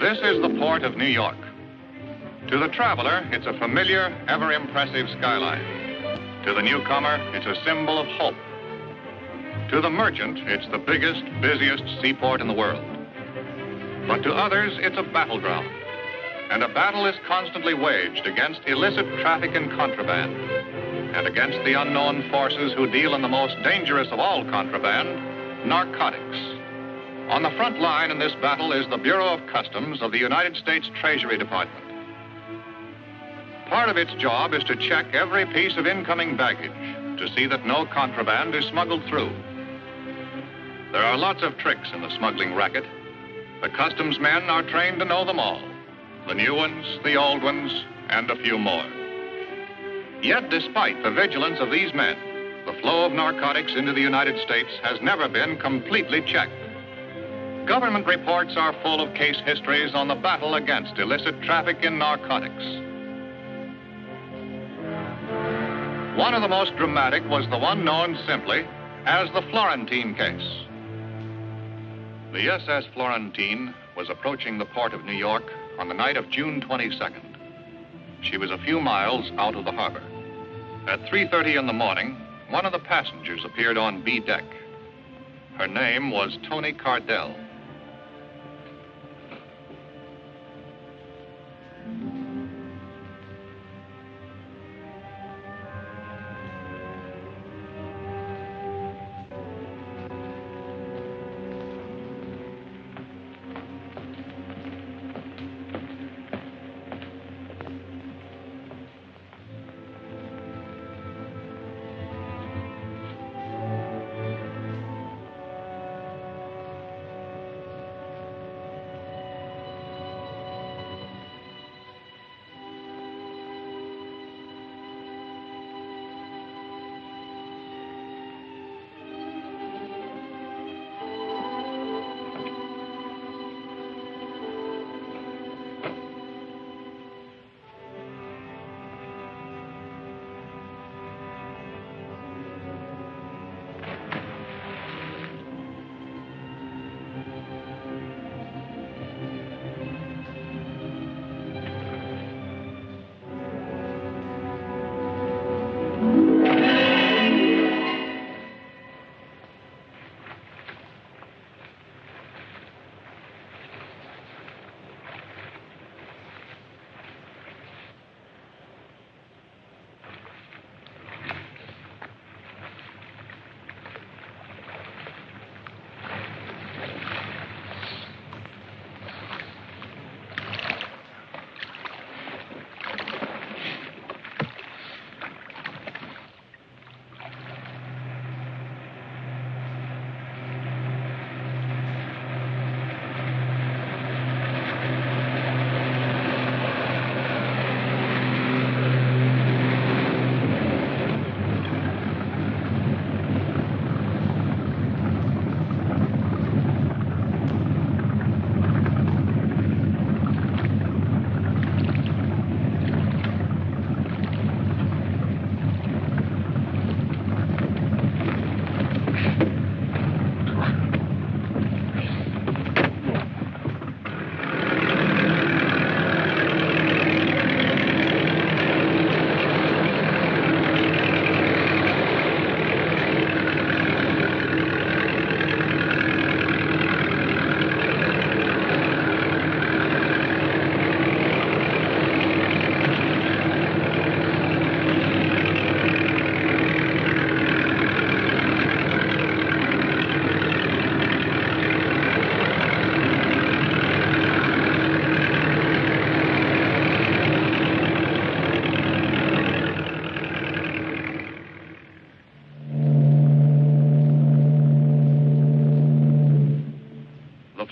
This is the port of New York. To the traveler, it's a familiar, ever-impressive skyline. To the newcomer, it's a symbol of hope. To the merchant, it's the biggest, busiest seaport in the world. But to others, it's a battleground. And a battle is constantly waged against illicit traffic in contraband and against the unknown forces who deal in the most dangerous of all contraband, narcotics. On the front line in this battle is the Bureau of Customs of the United States Treasury Department. Part of its job is to check every piece of incoming baggage to see that no contraband is smuggled through. There are lots of tricks in the smuggling racket. The customs men are trained to know them all. The new ones, the old ones, and a few more. Yet, despite the vigilance of these men, the flow of narcotics into the United States has never been completely checked. Government reports are full of case histories on the battle against illicit traffic in narcotics. One of the most dramatic was the one known simply as the Florentine case. The SS Florentine was approaching the port of New York on the night of June 22nd. She was a few miles out of the harbor. At 3:30 in the morning, one of the passengers appeared on B deck. Her name was Tony Cardell.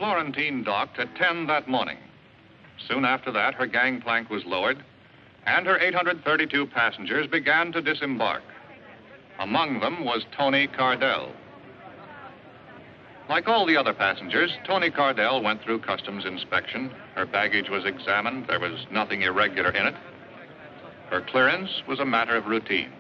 Florentine docked at 10 that morning. Soon after that, her gangplank was lowered, and her 832 passengers began to disembark. Among them was Tony Cardell. Like all the other passengers, Tony Cardell went through customs inspection. Her baggage was examined. There was nothing irregular in it. Her clearance was a matter of routine.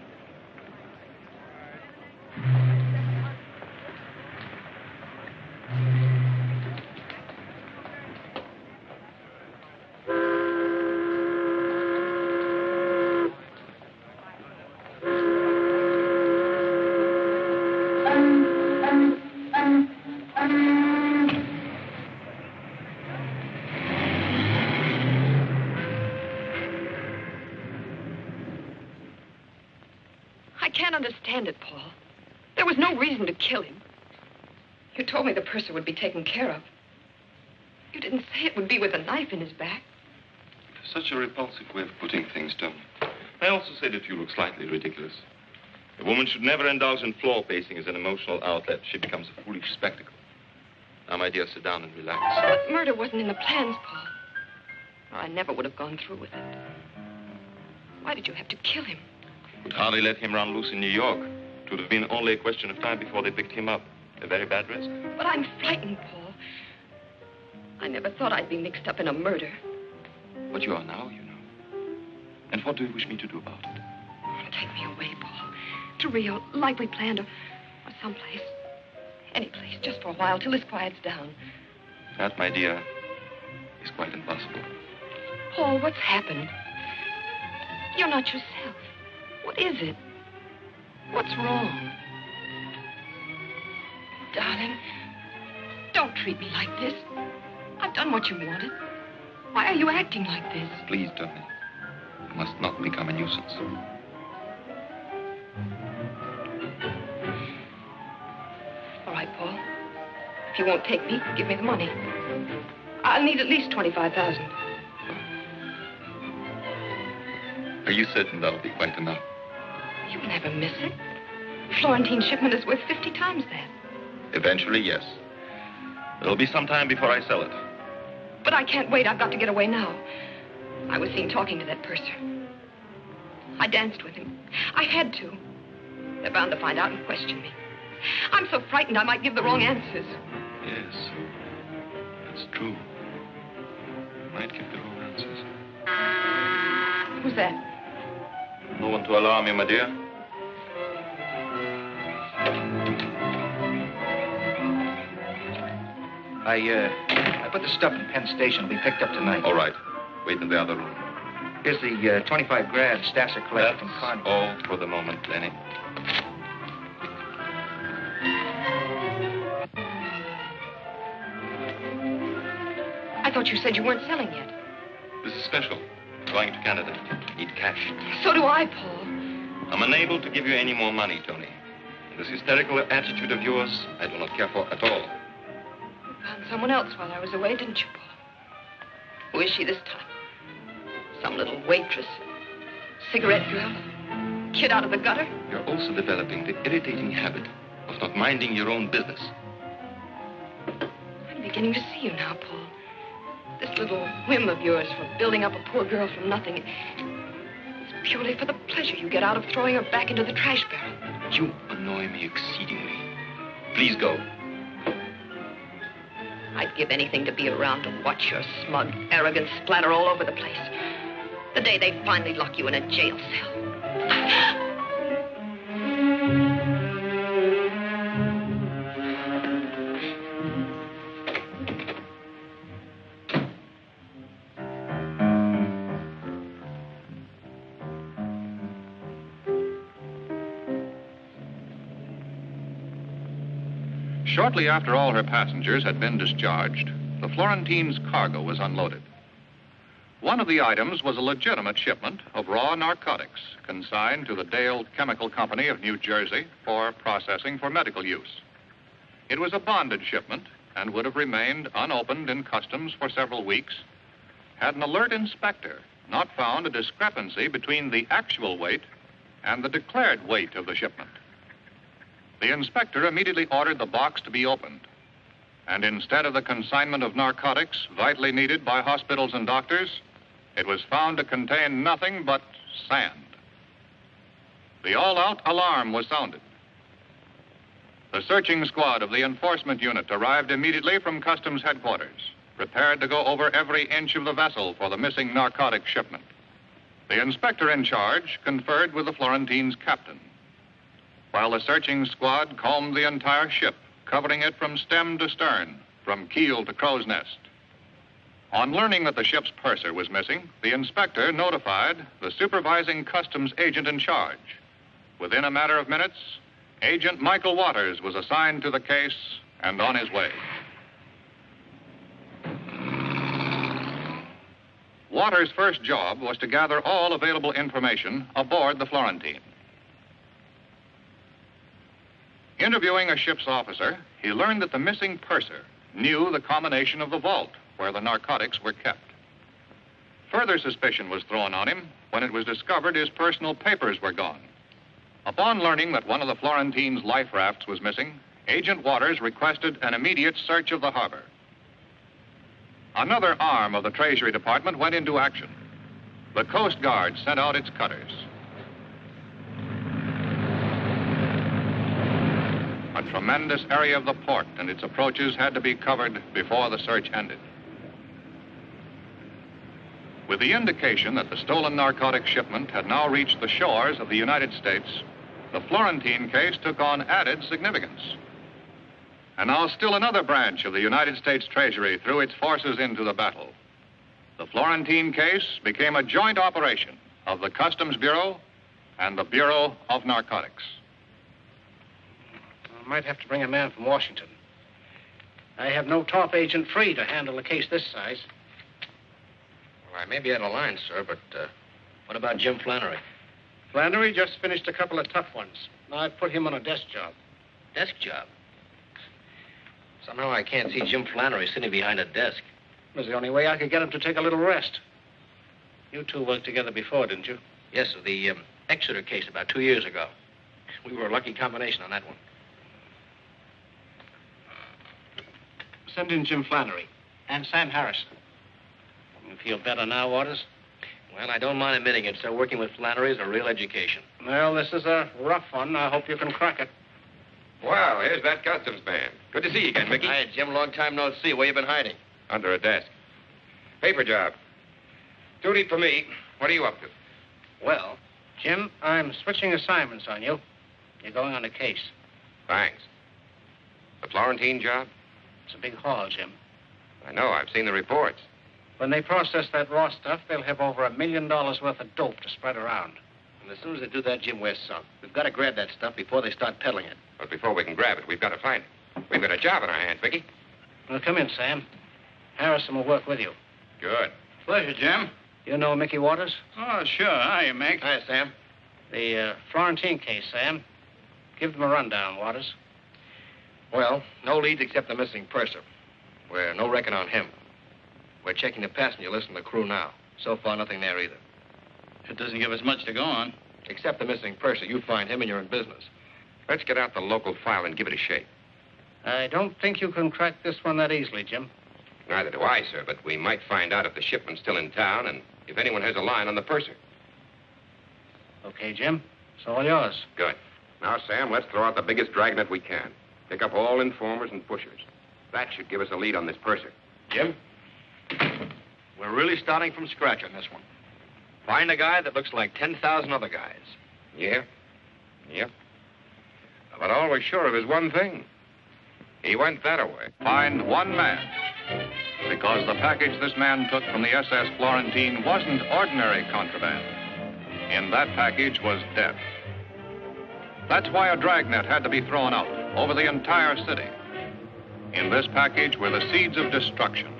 can't understand it, Paul. There was no reason to kill him. You told me the purser would be taken care of. You didn't say it would be with a knife in his back. Such a repulsive way of putting things, Tony. I also say that you look slightly ridiculous. A woman should never indulge in floor pacing as an emotional outlet. She becomes a foolish spectacle. Now, my dear, sit down and relax. But murder wasn't in the plans, Paul. Or I never would have gone through with it. Why did you have to kill him? Would hardly let him run loose in New York. It would have been only a question of time before they picked him up. A very bad risk. But I'm frightened, Paul. I never thought I'd be mixed up in a murder. But you are now, you know. And what do you wish me to do about it? Take me away, Paul. To Rio, like we planned, or someplace. Any place, just for a while, till this quiets down. That, my dear, is quite impossible. Paul, what's happened? You're not yourself. What is it? What's wrong? Darling, don't treat me like this. I've done what you wanted. Why are you acting like this? Please, Tony. You must not become a nuisance. All right, Paul. If you won't take me, give me the money. I'll need at least $25,000. Are you certain that'll be quite enough? You'll never miss it. Florentine's shipment is worth 50 times that. Eventually, yes. It'll be some time before I sell it. But I can't wait. I've got to get away now. I was seen talking to that purser. I danced with him. I had to. They're bound to find out and question me. I'm so frightened I might give the wrong answers. Yes, that's true. You might give the wrong answers. Who's that? No one to alarm you, my dear. I put the stuff in Penn Station. It'll be picked up tonight. All right. Wait in the other room. Here's the 25 grand Stasser collected from Conway. All for the moment, Lenny. I thought you said you weren't selling yet. This is special. Going to Canada. Need cash. So do I, Paul. I'm unable to give you any more money, Tony. This hysterical attitude of yours, I do not care for at all. Found someone else while I was away, didn't you, Paul? Who is she this time? Some little waitress? Cigarette girl? Kid out of the gutter? You're also developing the irritating habit of not minding your own business. I'm beginning to see you now, Paul. This little whim of yours for building up a poor girl from nothing, it's purely for the pleasure you get out of throwing her back into the trash barrel. You annoy me exceedingly. Please go. I'd give anything to be around to watch your smug arrogance splatter all over the place. The day they finally lock you in a jail cell. Shortly after all her passengers had been discharged, the Florentine's cargo was unloaded. One of the items was a legitimate shipment of raw narcotics consigned to the Dale Chemical Company of New Jersey for processing for medical use. It was a bonded shipment and would have remained unopened in customs for several weeks had an alert inspector not found a discrepancy between the actual weight and the declared weight of the shipment. The inspector immediately ordered the box to be opened. And instead of the consignment of narcotics vitally needed by hospitals and doctors, it was found to contain nothing but sand. The all-out alarm was sounded. The searching squad of the enforcement unit arrived immediately from customs headquarters, prepared to go over every inch of the vessel for the missing narcotic shipment. The inspector in charge conferred with the Florentine's captain, while the searching squad combed the entire ship, covering it from stem to stern, from keel to crow's nest. On learning that the ship's purser was missing, the inspector notified the supervising customs agent in charge. Within a matter of minutes, Agent Michael Waters was assigned to the case and on his way. Waters' first job was to gather all available information aboard the Florentine. Interviewing a ship's officer, he learned that the missing purser knew the combination of the vault where the narcotics were kept. Further suspicion was thrown on him when it was discovered his personal papers were gone. Upon learning that one of the Florentine's life rafts was missing, Agent Waters requested an immediate search of the harbor. Another arm of the Treasury Department went into action. The Coast Guard sent out its cutters. A tremendous area of the port and its approaches had to be covered before the search ended. With the indication that the stolen narcotic shipment had now reached the shores of the United States, the Florentine case took on added significance. And now still another branch of the United States Treasury threw its forces into the battle. The Florentine case became a joint operation of the Customs Bureau and the Bureau of Narcotics. I might have to bring a man from Washington. I have no top agent free to handle a case this size. Well, I may be out of line, sir, but what about Jim Flannery? Flannery just finished a couple of tough ones. Now I've put him on a desk job. Desk job? Somehow I can't see Jim Flannery sitting behind a desk. It was the only way I could get him to take a little rest. You two worked together before, didn't you? Yes, sir, the Exeter case about 2 years ago. We were a lucky combination on that one. Send in Jim Flannery and Sam Harrison. You feel better now, Waters? Well, I don't mind admitting it, sir. Working with Flannery is a real education. Well, this is a rough one. I hope you can crack it. Well, here's that customs man. Good to see you again, Mickey. Hi, Jim. Long time no see. Where you been hiding? Under a desk. Paper job. Duty for me. What are you up to? Well, Jim, I'm switching assignments on you. You're going on a case. Thanks. The Florentine job? It's a big haul, Jim. I know. I've seen the reports. When they process that raw stuff, they'll have over $1 million worth of dope to spread around. And as soon as they do that, Jim, we're sunk. We've got to grab that stuff before they start peddling it. But before we can grab it, we've got to find it. We've got a job in our hands, Mickey. Well, come in, Sam. Harrison will work with you. Good. Pleasure, Jim. You know Mickey Waters? Oh, sure. Hiya, Mick. Hi, Sam. The Florentine case, Sam. Give them a rundown, Waters. Well, no leads except the missing purser. We're no reckon on him. We're checking the passenger list and the crew now. So far, nothing there either. It doesn't give us much to go on. Except the missing purser. You find him and you're in business. Let's get out the local file and give it a shake. I don't think you can crack this one that easily, Jim. Neither do I, sir, but we might find out if the shipment's still in town and if anyone has a line on the purser. Okay, Jim. It's all yours. Good. Now, Sam, let's throw out the biggest dragnet we can. Pick up all informers and pushers. That should give us a lead on this purser. Jim? We're really starting from scratch on this one. Find a guy that looks like 10,000 other guys. Yeah? Yep. But all we're sure of is one thing. He went that away. Find one man. Because the package this man took from the SS Florentine wasn't ordinary contraband. In that package was death. That's why a dragnet had to be thrown out over the entire city. In this package were the seeds of destruction.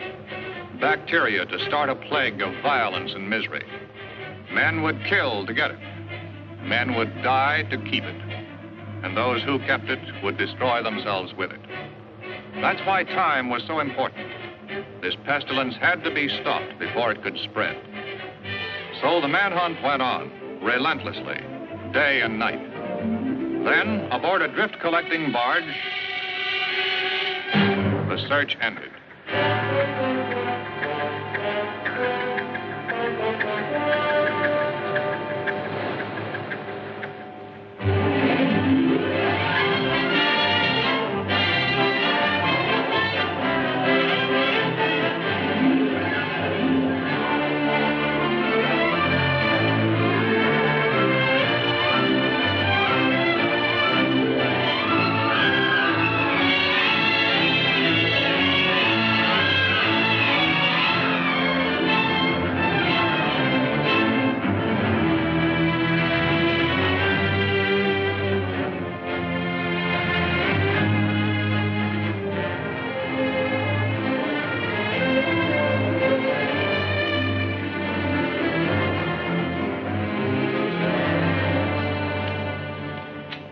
Bacteria to start a plague of violence and misery. Men would kill to get it. Men would die to keep it. And those who kept it would destroy themselves with it. That's why time was so important. This pestilence had to be stopped before it could spread. So the manhunt went on, relentlessly, day and night. Then, aboard a drift-collecting barge, the search ended.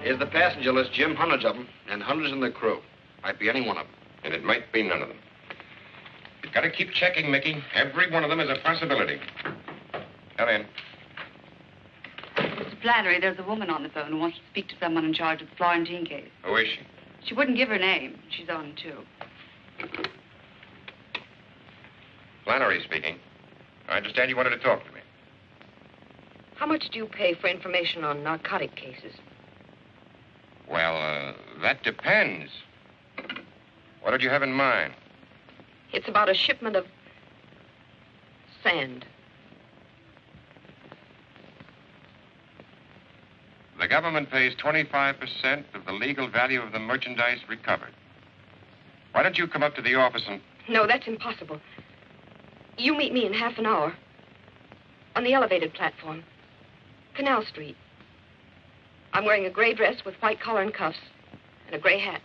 Here's the passenger list, Jim. Hundreds of them. And hundreds in the crew. Might be any one of them. And it might be none of them. You've got to keep checking, Mickey. Every one of them is a possibility. Come in. Mr. Flannery, there's a woman on the phone who wants to speak to someone in charge of the Florentine case. Who is she? She wouldn't give her name. She's on, too. Flannery speaking. I understand you wanted to talk to me. How much do you pay for information on narcotic cases? Well, that depends. What did you have in mind? It's about a shipment of sand. The government pays 25% of the legal value of the merchandise recovered. Why don't you come up to the office and... No, that's impossible. You meet me in half an hour. On the elevated platform. Canal Street. I'm wearing a gray dress with white collar and cuffs. And a gray hat.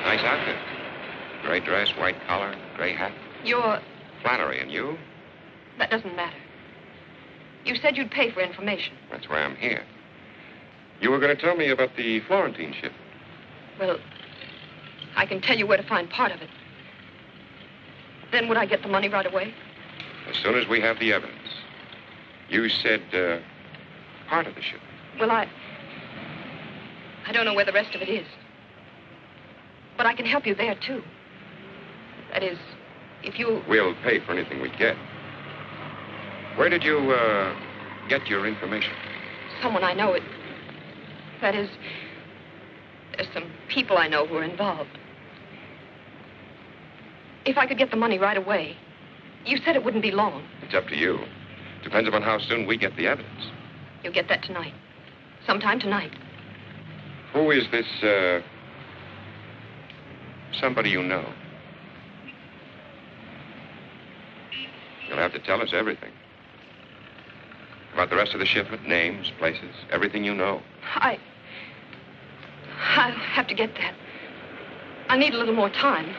Nice outfit. Gray dress, white collar, gray hat. You're... Flannery, and you? That doesn't matter. You said you'd pay for information. That's why I'm here. You were going to tell me about the Florentine ship. Well, I can tell you where to find part of it. Then would I get the money right away? As soon as we have the evidence. You said, part of the ship. Well, I don't know where the rest of it is. But I can help you there, too. That is, if you... We'll pay for anything we get. Where did you, get your information? Someone I know. That is, there's some people I know who are involved. If I could get the money right away, you said it wouldn't be long. It's up to you. Depends upon how soon we get the evidence. You'll get that tonight. Sometime tonight. Who is this, somebody you know? You'll have to tell us everything. About the rest of the shipment, names, places, everything you know. I'll have to get that. I need a little more time.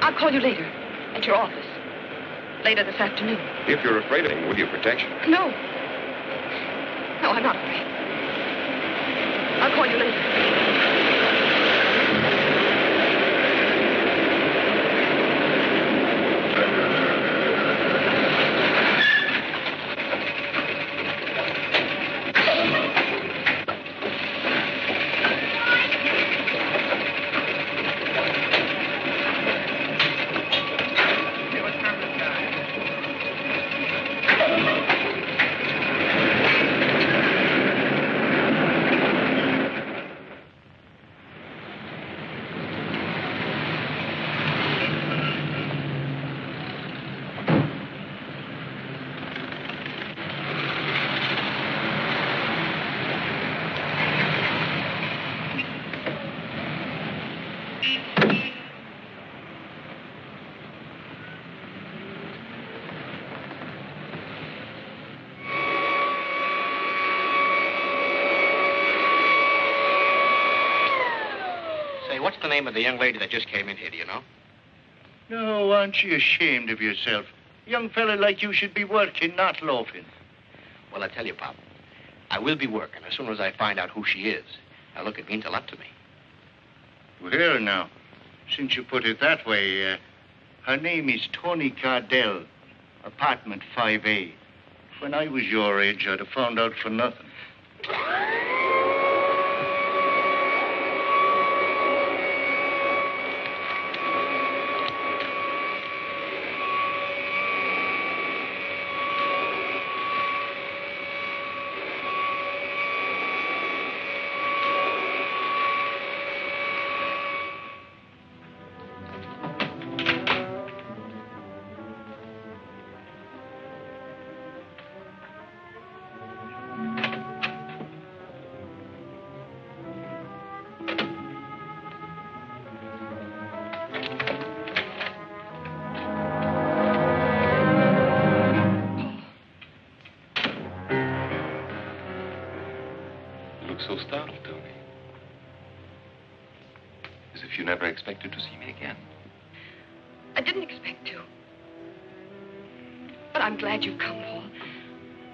I'll call you later at your office. Later this afternoon. If you're afraid of him, will you protection? No. No, I'm not afraid. I'll call you later. What's the name of the young lady that just came in here, do you know? No, aren't you ashamed of yourself? A young fella like you should be working, not loafing. Well, I tell you, Pop, I will be working as soon as I find out who she is. Now, look, it means a lot to me. Well, now, since you put it that way, her name is Tony Cardell, apartment 5A. When I was your age, I'd have found out for nothing. so startled, Tony. As if you never expected to see me again. I didn't expect to. But I'm glad you've come, Paul.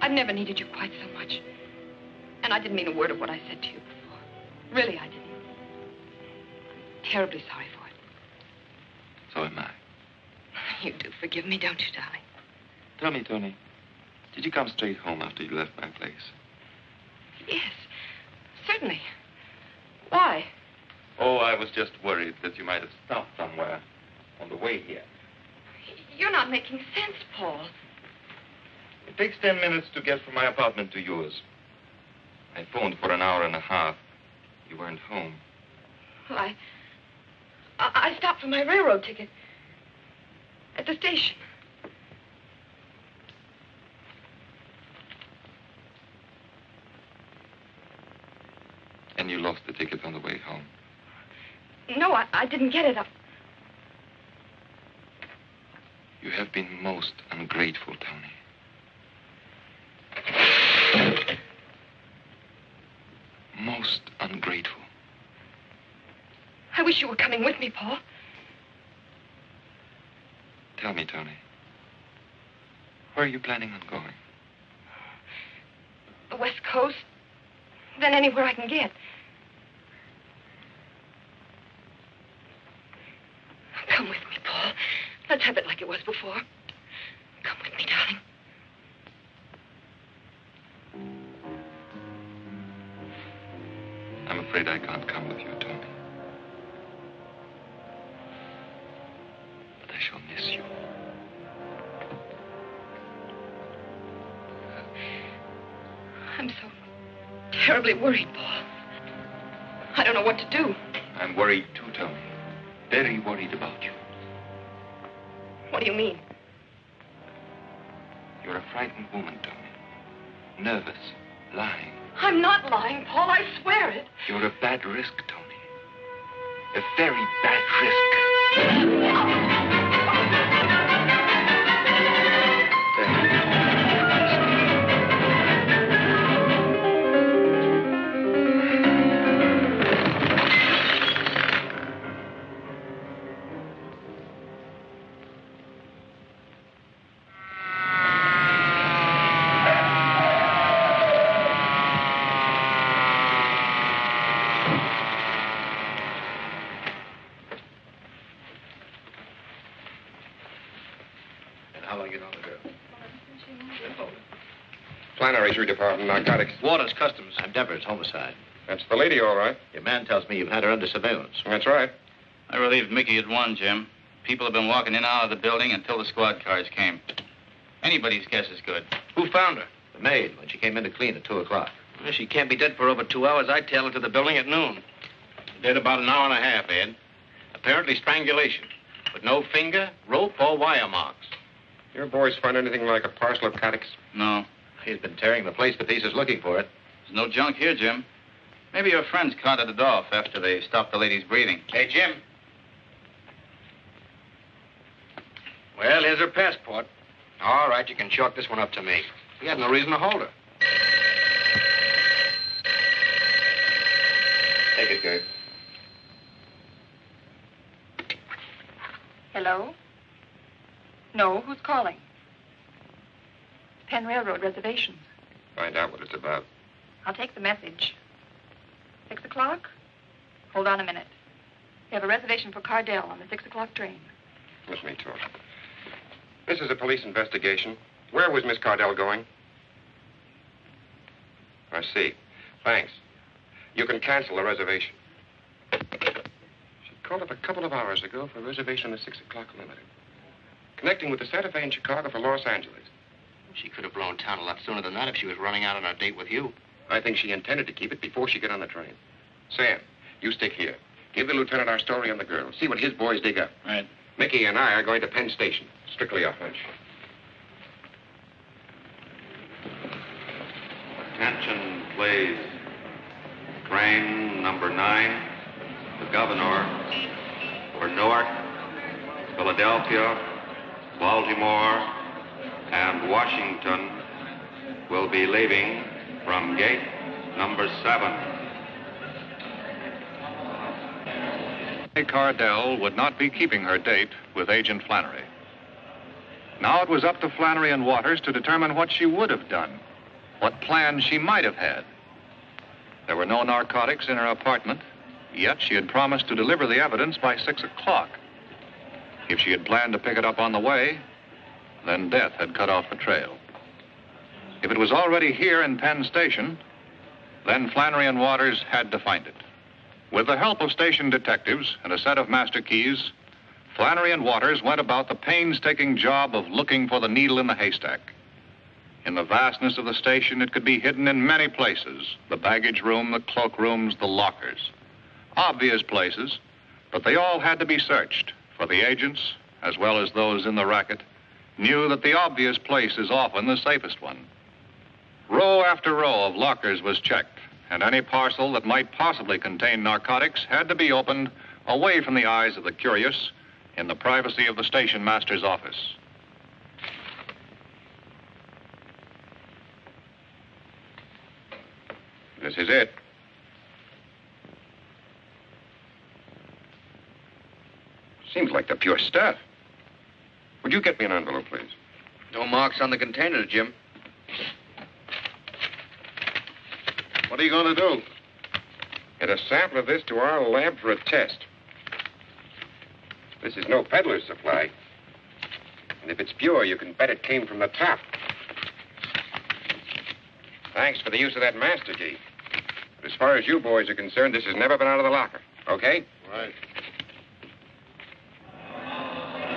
I've never needed you quite so much. And I didn't mean a word of what I said to you before. Really, I didn't. I'm terribly sorry for it. So am I. You do forgive me, don't you, darling? Tell me, Tony, did you come straight home after you left my place? Yes, certainly. Why? Oh, I was just worried that you might have stopped somewhere on the way here. You're not making sense, Paul. It takes 10 minutes to get from my apartment to yours. I phoned for an hour and a half. You weren't home. Well, I stopped for my railroad ticket at the station. And you lost the ticket on the way home. No, I didn't get it. You have been most ungrateful, Tony. Most ungrateful. I wish you were coming with me, Paul. Tell me, Tony, where are you planning on going? The West Coast, then anywhere I can get. Come with me, Paul. Let's have it like it was before. Come with me, darling. I'm afraid I can't come with you, Tony. But I shall miss you. I'm so terribly worried, Paul. I don't know what to do. I'm worried too, Tony. Very worried about you. What do you mean? You're a frightened woman, Tony. Nervous, lying. I'm not lying, Paul. I swear it. You're a bad risk, Tony. A very bad risk. Flannery's your department, narcotics. Waters, Customs. I'm Devers, homicide. That's the lady, all right. Your man tells me you've had her under surveillance. That's right. I relieved Mickey at 1, Jim. People have been walking in and out of the building until the squad cars came. Anybody's guess is good. Who found her? The maid, when she came in to clean at 2 o'clock. Well, she can't be dead for over 2 hours. I tailed her to the building at noon. Dead about an hour and a half, Ed. Apparently strangulation. But no finger, rope, or wire marks. Your boys find anything like a parcel of narcotics? No. He's been tearing the place to pieces looking for it. There's no junk here, Jim. Maybe your friends carted it off after they stopped the lady's breathing. Hey, Jim. Well, here's her passport. All right, you can chalk this one up to me. We had no reason to hold her. Take it, Gabe. Hello? No, who's calling? Penn Railroad reservations. Find out what it's about. I'll take the message. 6 o'clock? Hold on a minute. We have a reservation for Cardell on the 6 o'clock train. Let me talk. This is a police investigation. Where was Miss Cardell going? I see. Thanks. You can cancel the reservation. She called up a couple of hours ago for a reservation on the 6 o'clock limited. Connecting with the Santa Fe in Chicago for Los Angeles. She could have blown town a lot sooner than that if she was running out on a date with you. I think she intended to keep it before she got on the train. Sam, you stick here. Give the lieutenant our story on the girl. See what his boys dig up. Right. Mickey and I are going to Penn Station. Strictly a hunch. Attention, please. Train number 9, the Governor, for Newark, Philadelphia, Baltimore, and Washington will be leaving from gate number 7. Cardell would not be keeping her date with Agent Flannery. Now it was up to Flannery and Waters to determine what she would have done, what plans she might have had. There were no narcotics in her apartment, yet she had promised to deliver the evidence by 6 o'clock. If she had planned to pick it up on the way, then death had cut off the trail. If it was already here in Penn Station, then Flannery and Waters had to find it. With the help of station detectives and a set of master keys, Flannery and Waters went about the painstaking job of looking for the needle in the haystack. In the vastness of the station, it could be hidden in many places: the baggage room, the cloak rooms, the lockers. Obvious places, but they all had to be searched, for the agents, as well as those in the racket, knew that the obvious place is often the safest one. Row after row of lockers was checked, and any parcel that might possibly contain narcotics had to be opened away from the eyes of the curious in the privacy of the station master's office. This is it. Seems like the pure stuff. Would you get me an envelope, please? No marks on the container, Jim. What are you going to do? Get a sample of this to our lab for a test. This is no peddler's supply. And if it's pure, you can bet it came from the top. Thanks for the use of that master key. But as far as you boys are concerned, this has never been out of the locker. Okay? Right.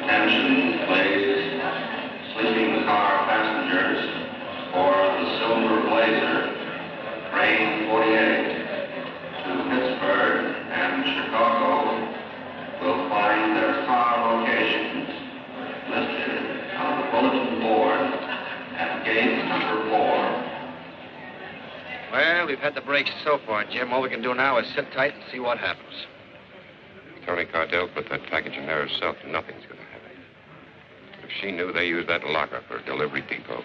Attention, please. Sleeping car passengers for the Silver Blazer, train 48 to Pittsburgh and Chicago will find their car locations listed on the bulletin board at gate number 4. Well, we've had the breaks so far, Jim. All we can do now is sit tight and see what happens. Tony Cardell put that package in there herself. Nothing's going to happen. If she knew they used that locker for a delivery depot,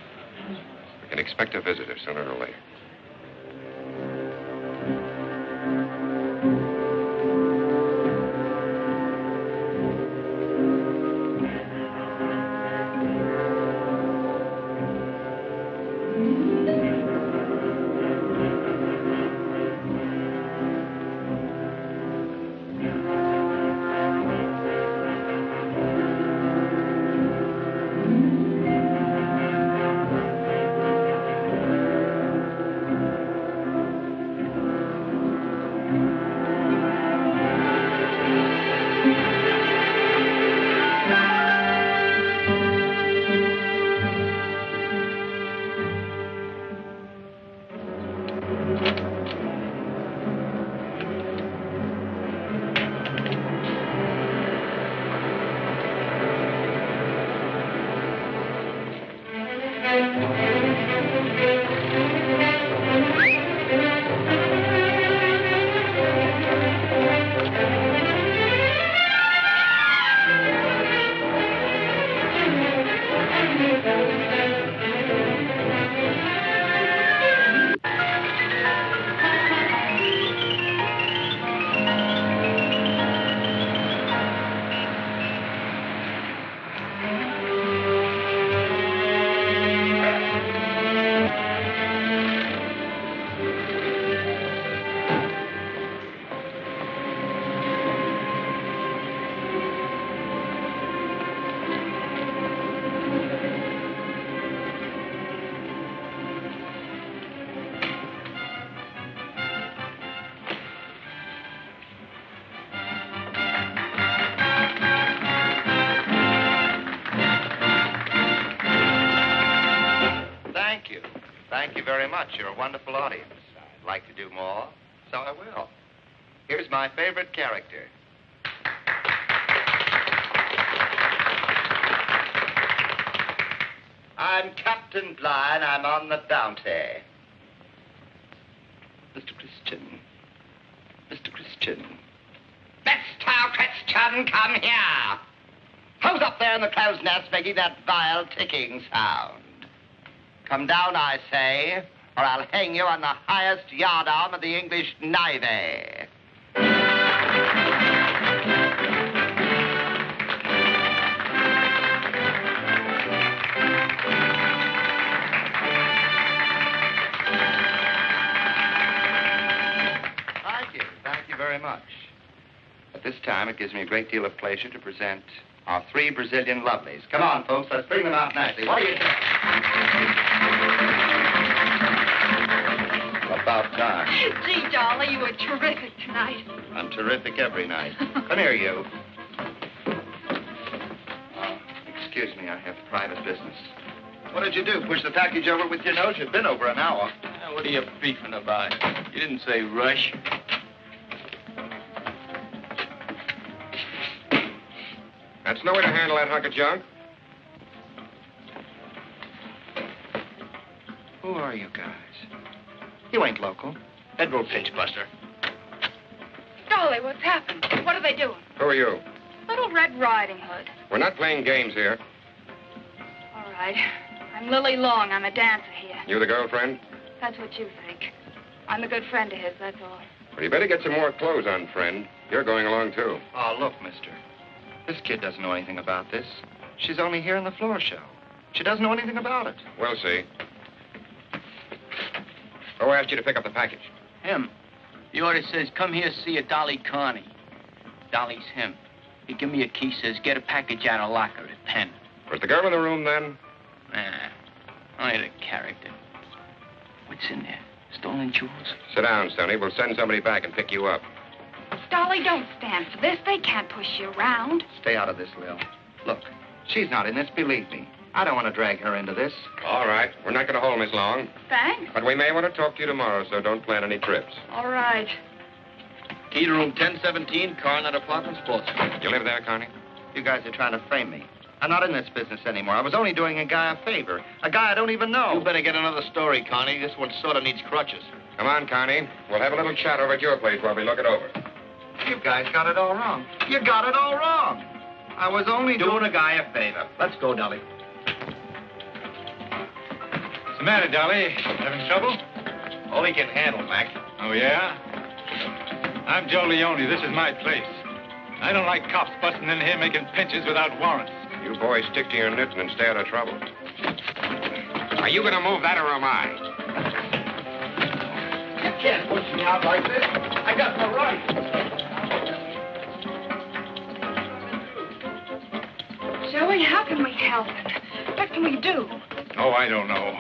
we can expect a visitor sooner or later. Thank you very much. You're a wonderful audience. I'd like to do more, so I will. Here's my favorite character. I'm Captain Bligh, I'm on the bounty. Mr. Christian. Mr. Christian. Mr. Christian, come here. Who's up there in the crow's nest making that vile ticking sound? Come down, I say, or I'll hang you on the highest yardarm of the English Navy. much. At this time, it gives me a great deal of pleasure to present our 3 Brazilian lovelies. Come on, folks, let's bring them out nicely. What do you think? About time. Gee, Dolly, you were terrific tonight. I'm terrific every night. Come here, you. Excuse me, I have private business. What did you do? Push the package over with your nose? You've been over an hour. What are you beefing about? You didn't say rush. That's no way to handle that hunk of junk. Who are you guys? You ain't local. Federal pinch buster. Dolly, what's happened? What are they doing? Who are you? Little Red Riding Hood. We're not playing games here. All right. I'm Lily Long. I'm a dancer here. You the girlfriend? That's what you think. I'm a good friend of his, that's all. Well, you better get some more clothes on, friend. You're going along, too. Oh, look, mister. This kid doesn't know anything about this. She's only here in the floor show. She doesn't know anything about it. We'll see. Who asked you to pick up the package? Him. The order says, come here, see a Dolly Carney. Dolly's him. He give me a key, says, get a package out of locker at 10. Was the girl in the room then? Nah, only the character. What's in there? Stolen jewels? Sit down, Sonny. We'll send somebody back and pick you up. Dolly, don't stand for this. They can't push you around. Stay out of this, Lil. Look, she's not in this, believe me. I don't want to drag her into this. All right. We're not going to hold Miss Long. Thanks. But we may want to talk to you tomorrow, so don't plan any trips. All right. Key to room 1017, Coronet Apartment, Sports. You live there, Connie? You guys are trying to frame me. I'm not in this business anymore. I was only doing a guy a favor. A guy I don't even know. You better get another story, Connie. This one sort of needs crutches. Come on, Connie. We'll have a little chat over at your place while we look it over. You guys got it all wrong. You got it all wrong. I was only doing a guy a favor. Let's go, Dolly. What's the matter, Dolly? Having trouble? All he can handle, Mac. Oh, yeah? I'm Joe Leone. This is my place. I don't like cops busting in here making pinches without warrants. You boys stick to your knitting and stay out of trouble. Are you going to move that or am I? You can't push me out like this. I got no right. Joey, how can we help him? What can we do? Oh, I don't know.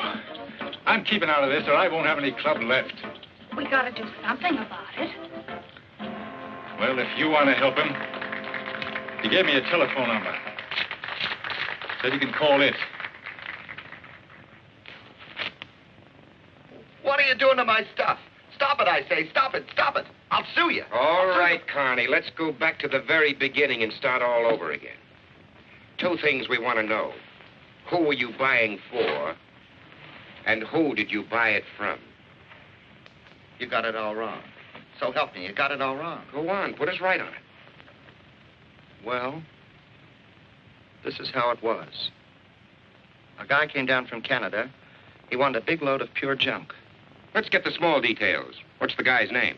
I'm keeping out of this or I won't have any club left. We gotta do something about it. Well, if you want to help him, he gave me a telephone number. Said you can call it. What are you doing to my stuff? Stop it, I say. Stop it. Stop it. I'll sue you. All right, Connie. Let's go back to the very beginning and start all over again. 2 things we want to know. Who were you buying for? And who did you buy it from? You got it all wrong. So help me, you got it all wrong. Go on, put us right on it. Well, this is how it was. A guy came down from Canada. He wanted a big load of pure junk. Let's get the small details. What's the guy's name?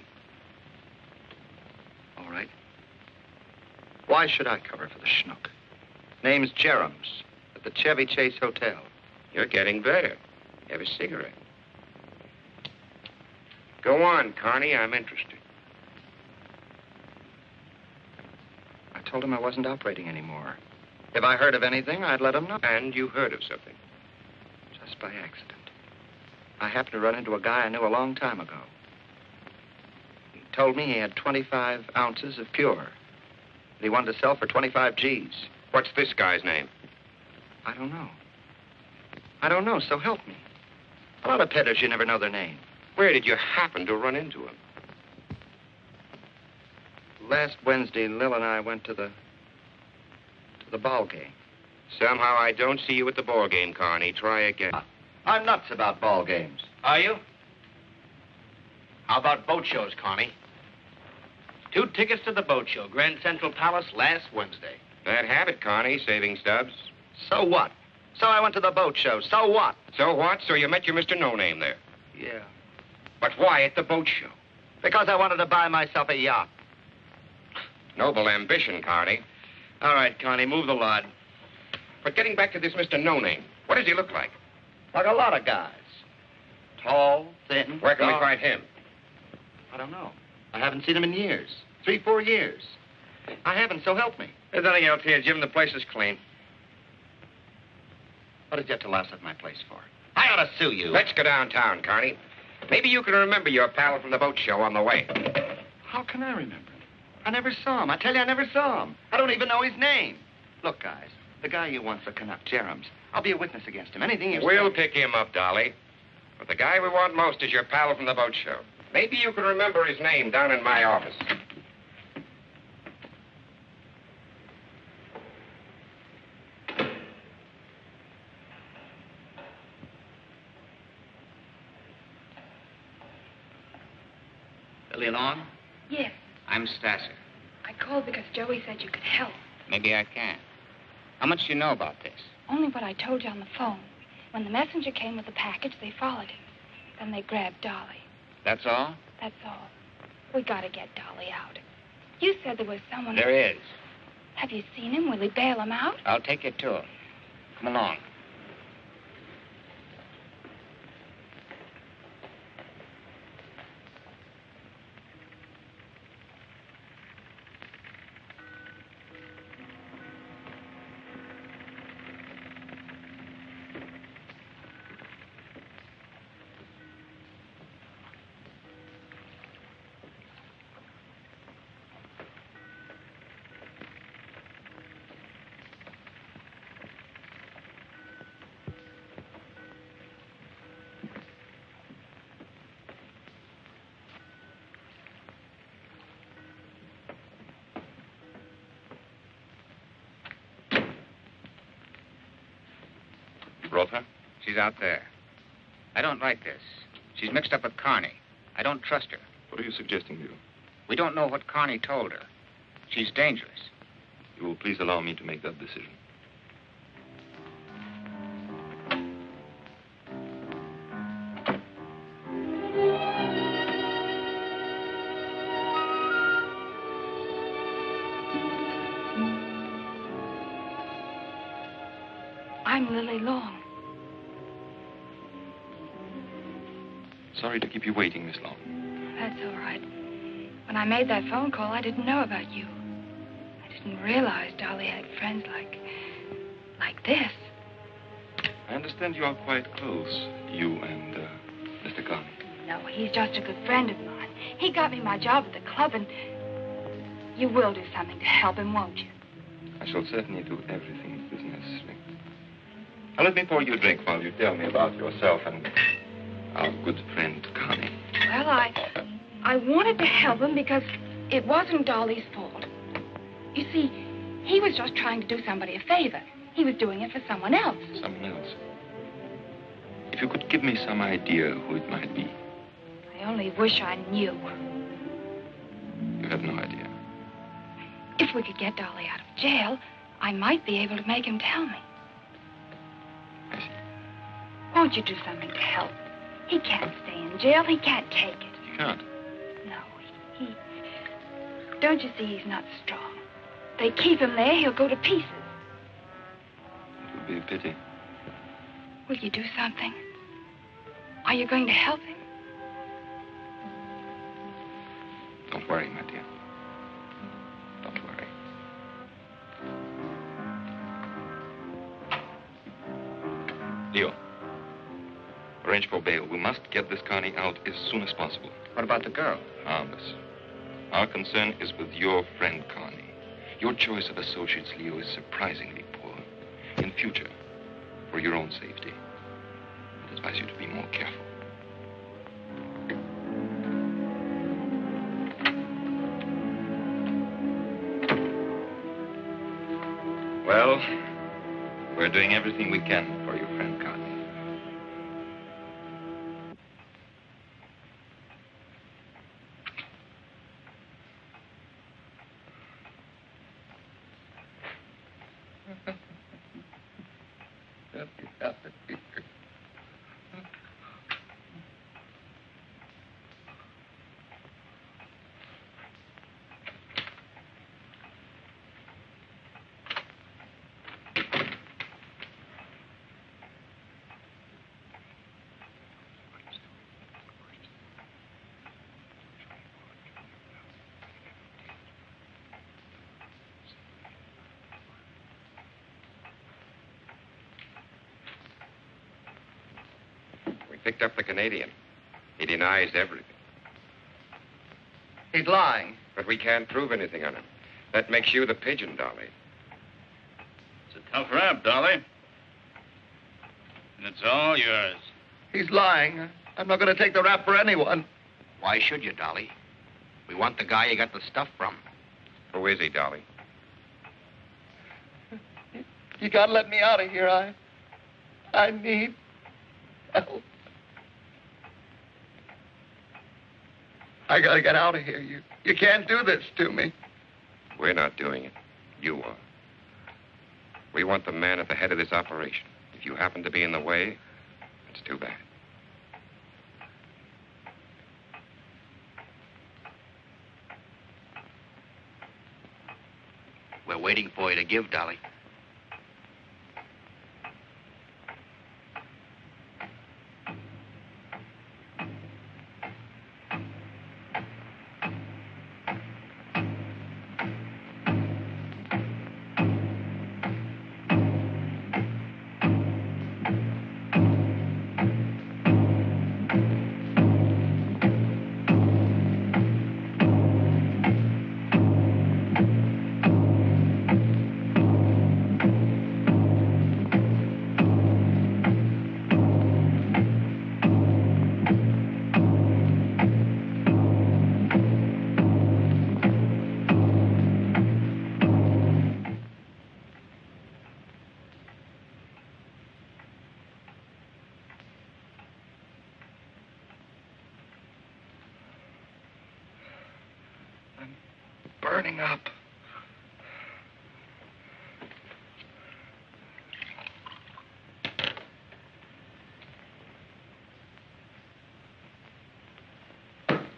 All right. Why should I cover for the schnook? Name's Jerems, at the Chevy Chase Hotel. You're getting better. Have a cigarette. Go on, Connie. I'm interested. I told him I wasn't operating anymore. If I heard of anything, I'd let him know. And you heard of something? Just by accident. I happened to run into a guy I knew a long time ago. He told me he had 25 ounces of pure that he wanted to sell for 25 G's. What's this guy's name? I don't know. I don't know, so help me. A lot of peddlers, you never know their name. Where did you happen to run into him? Last Wednesday, Lil and I went to the ball game. Somehow I don't see you at the ball game, Connie. Try again. I'm nuts about ball games. Are you? How about boat shows, Connie? 2 tickets to the boat show, Grand Central Palace, last Wednesday. Bad habit, Connie, saving stubs. So what? So I went to the boat show. So what? So what? So you met your Mr. No-Name there. Yeah. But why at the boat show? Because I wanted to buy myself a yacht. Noble ambition, Connie. All right, Connie, move the lot. But getting back to this Mr. No-Name, what does he look like? Like a lot of guys. Tall, thin. Where can we dark. find him? I don't know. I haven't seen him in years. 3, 4 years. I haven't, so help me. There's nothing else here, Jim. The place is clean. What did you have to laugh at my place for? I ought to sue you. Let's go downtown, Carney. Maybe you can remember your pal from the boat show on the way. How can I remember him? I never saw him. I tell you, I never saw him. I don't even know his name. Look, guys, the guy you want for Canuck, Jerem's, I'll be a witness against him. Anything you We'll say. pick him up, Dolly. But the guy we want most is your pal from the boat show. Maybe you can remember his name down in my office. Lily Long? Yes. I'm Stasser. I called because Joey said you could help. Maybe I can. How much do you know about this? Only what I told you on the phone. When the messenger came with the package, they followed him. Then they grabbed Dolly. That's all? That's all. We gotta get Dolly out. You said there was someone... There is. Have you seen him? Will he bail him out? I'll take you to him. Come along. Brought her? She's out there. I don't like this. She's mixed up with Carney. I don't trust her. What are you suggesting, Leo? We don't know what Carney told her. She's dangerous. You will please allow me to make that decision. I'm Lily Long. Sorry to keep you waiting, Miss Long. That's all right. When I made that phone call, I didn't know about you. I didn't realize Dolly had friends like this. I understand you are quite close, you and Mr. Carney. No, he's just a good friend of mine. He got me my job at the club, and you will do something to help him, won't you? I shall certainly do everything that is necessary. Now, let me pour you a drink while you tell me about yourself and our good friend, Carney. Well, I wanted to help him because it wasn't Dolly's fault. You see, he was just trying to do somebody a favor. He was doing it for someone else. Someone else? If you could give me some idea who it might be. I only wish I knew. You have no idea. If we could get Dolly out of jail, I might be able to make him tell me. I see. Won't you do something to help? He can't stay in jail. He can't take it. You can't. No, he... Don't you see he's not strong? They keep him there, he'll go to pieces. It would be a pity. Will you do something? Are you going to help him? Don't worry, my dear. Don't worry. Leo, arrange for bail. We must get this Carney out as soon as possible. What about the girl? Harmless. Our concern is with your friend, Carney. Your choice of associates, Leo, is surprisingly poor. In future, for your own safety, I advise you to be more careful. Well, we're doing everything we can for your friend, Carney. picked up the Canadian. He denies everything. He's lying. But we can't prove anything on him. That makes you the pigeon, Dolly. It's a tough rap, Dolly. And it's all yours. He's lying. I'm not going to take the rap for anyone. Why should you, Dolly? We want the guy you got the stuff from. Who is he, Dolly? You gotta let me out of here. I need help. I gotta get out of here. You can't do this to me. We're not doing it. You are. We want the man at the head of this operation. If you happen to be in the way, it's too bad. We're waiting for you to give, Dolly. Burning up. Doesn't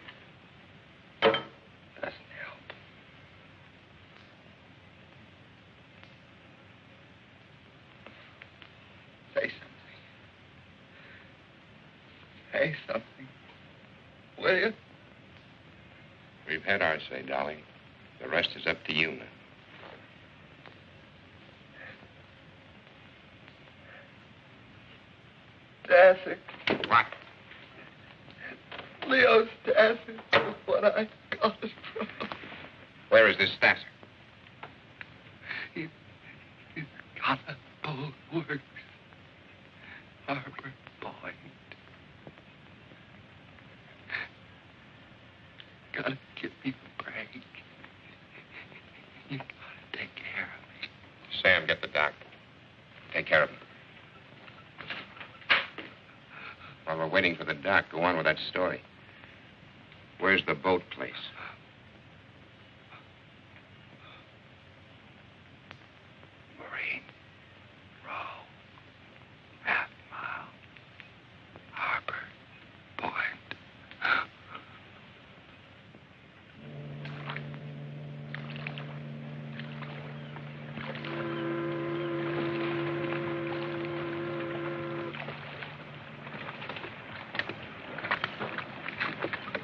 help. Say something. Say something. Will you? We've had our say, Dolly. The rest is up to you now. Dassy. What? Leo's Dassy is what I got it from. Where is this Stasser? He's got a bulwarks. Harbor Point. Gotta give me a break. You gotta take care of me. Sam, get the doc. Take care of him. While we're waiting for the doc, go on with that story. Where's the boat place? Marine Row. Half Mile. Harbor Point.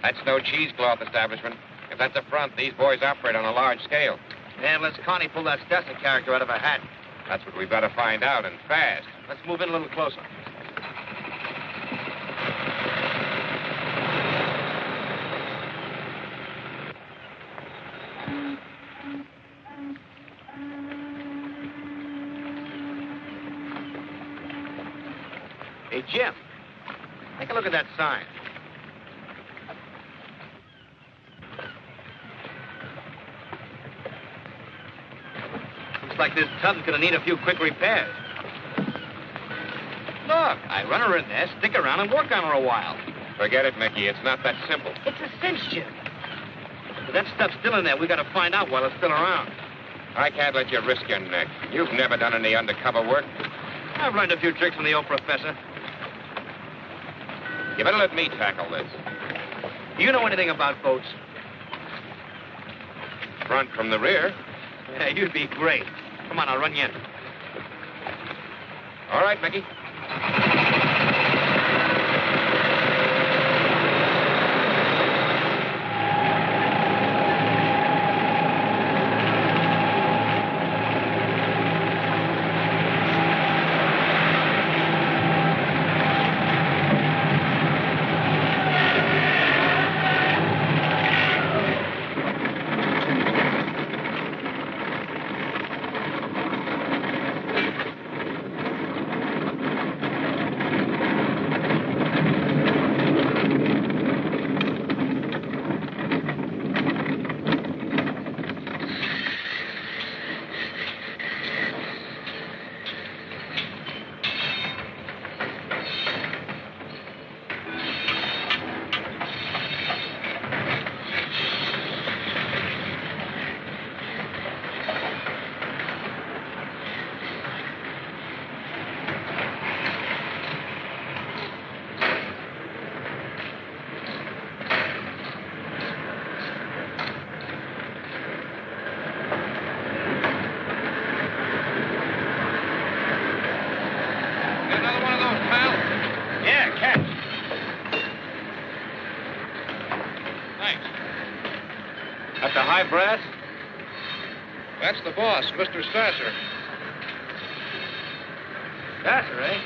That's no cheesecloth establishment. If that's a front, these boys operate on a large scale. Yeah, unless Connie pulled that Stasser character out of her hat. That's what we've got to find out, and fast. Let's move in a little closer. Hey, Jim, take a look at that sign. Looks like this tub's gonna need a few quick repairs. Look, I run her in there, stick around, and work on her a while. Forget it, Mickey. It's not that simple. It's a cinch, Jim. If that stuff's still in there, we gotta find out while it's still around. I can't let you risk your neck. You've never done any undercover work. I've learned a few tricks from the old professor. You better let me tackle this. Do you know anything about boats? Front from the rear. Yeah, you'd be great. Come on, I'll run you in. All right, Mickey. pal? Yeah, catch. Thanks. At the high brass? That's the boss, Mr. Stasser. Stasser, eh?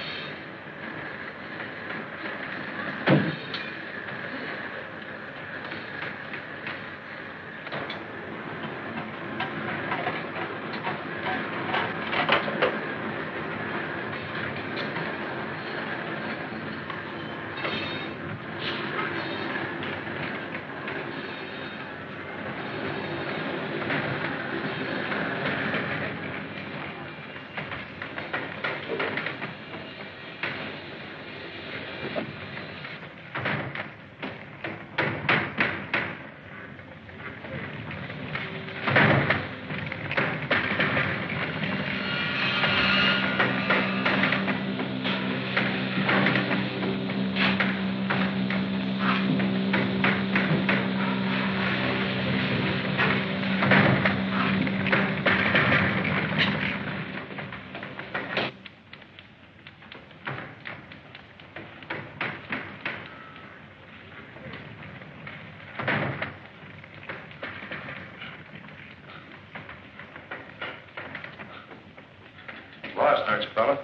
Lost, aren't you, fella?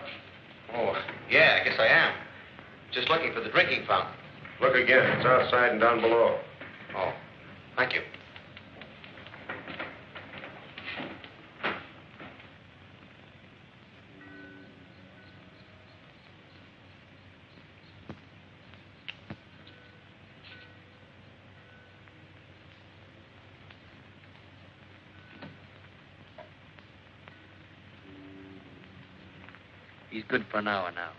Oh, yeah, I guess I am. Just looking for the drinking fountain. Look again. It's outside and down below. Oh, thank you. He's good for an hour now.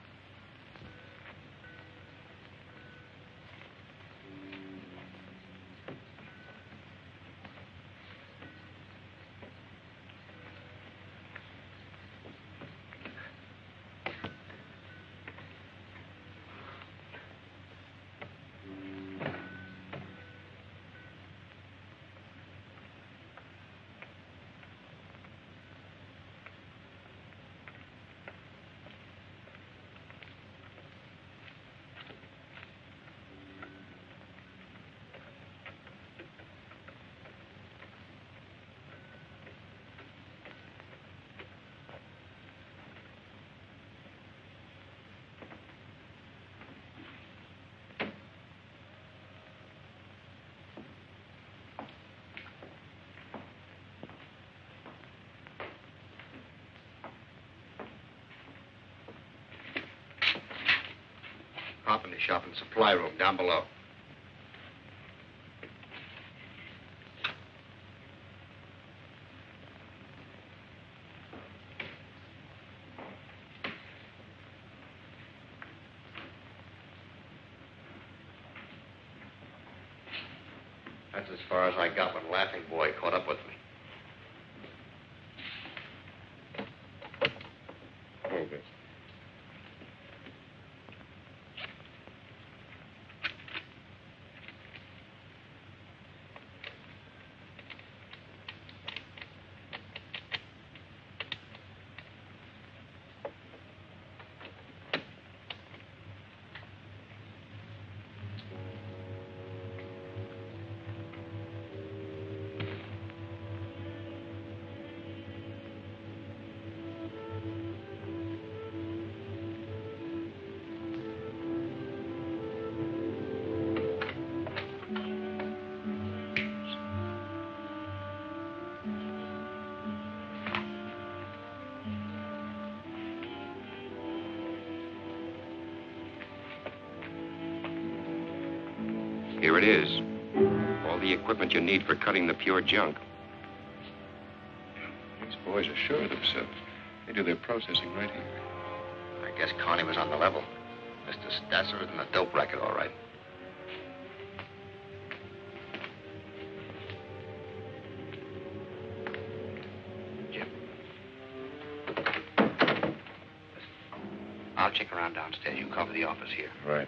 Company shop and supply room down below. That's as far as I got when Laughing Boy caught up with me. Okay. Here it is. All the equipment you need for cutting the pure junk. These boys are sure of themselves. They do their processing right here. I guess Connie was on the level. Mr. Stasser is in the dope racket, all right. Jim. I'll check around downstairs. You cover the office here. Right.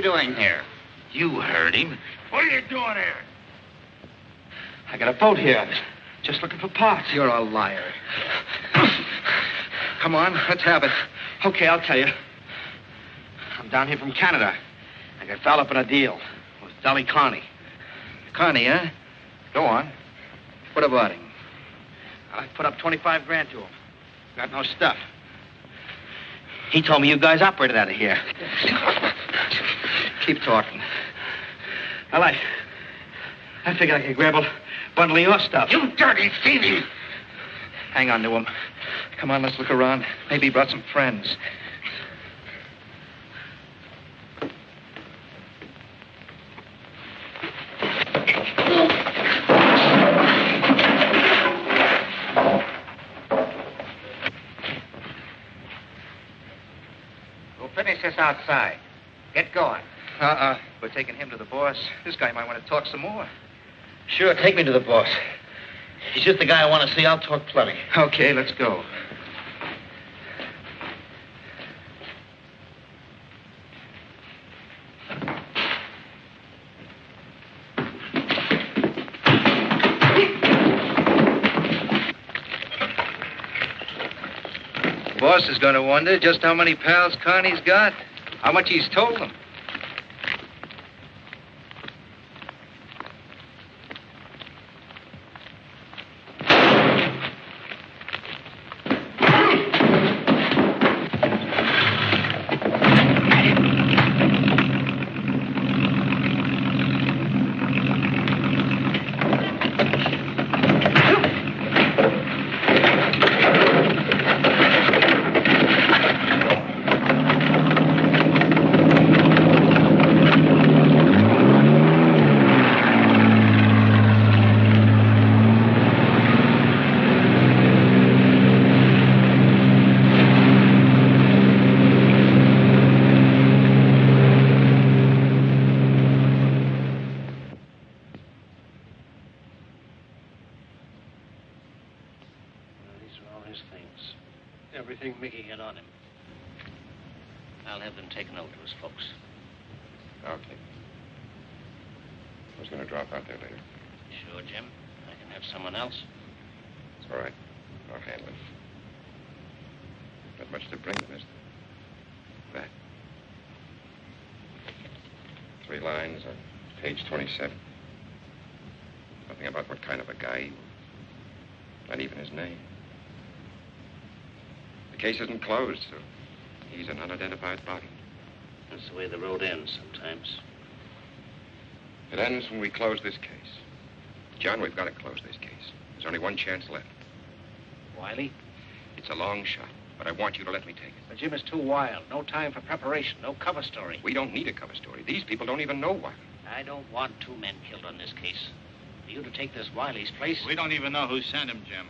doing here? You heard him. What are you doing here? I got a boat here. Just looking for parts. You're a liar. Come on, let's have it. Okay, I'll tell you. I'm down here from Canada. I got fouled up in a deal with Dolly Carney. Connie, huh? Go on. What about him? I put up 25 grand to him. Got no stuff. He told me you guys operated out of here. Keep talking. Well, I figured I could grab a bundle of your stuff. You dirty thieving! Hang on to him. Come on, let's look around. Maybe he brought some friends. We'll finish this outside. Get going. We're taking him to the boss. This guy might want to talk some more. Sure, take me to the boss. He's just the guy I want to see. I'll talk plenty. Okay, let's go. The boss is going to wonder just how many pals Connie's got, how much he's told them. Everything Mickey had on him. I'll have them taken over to his folks. Okay. I was going to drop out there later. Sure, Jim. I can have someone else. It's all right. I'll handle it. Not much to bring them, is there? That. 3 lines on page 27. Nothing about what kind of a guy he was. Not even his name. The case isn't closed, so he's an unidentified body. That's the way the road ends sometimes. It ends when we close this case. John, we've got to close this case. There's only one chance left. Wiley? It's a long shot, but I want you to let me take it. But Jim is too wild. No time for preparation. No cover story. We don't need a cover story. These people don't even know Wiley. I don't want 2 men killed on this case. For you to take this Wiley's place... We don't even know who sent him, Jim.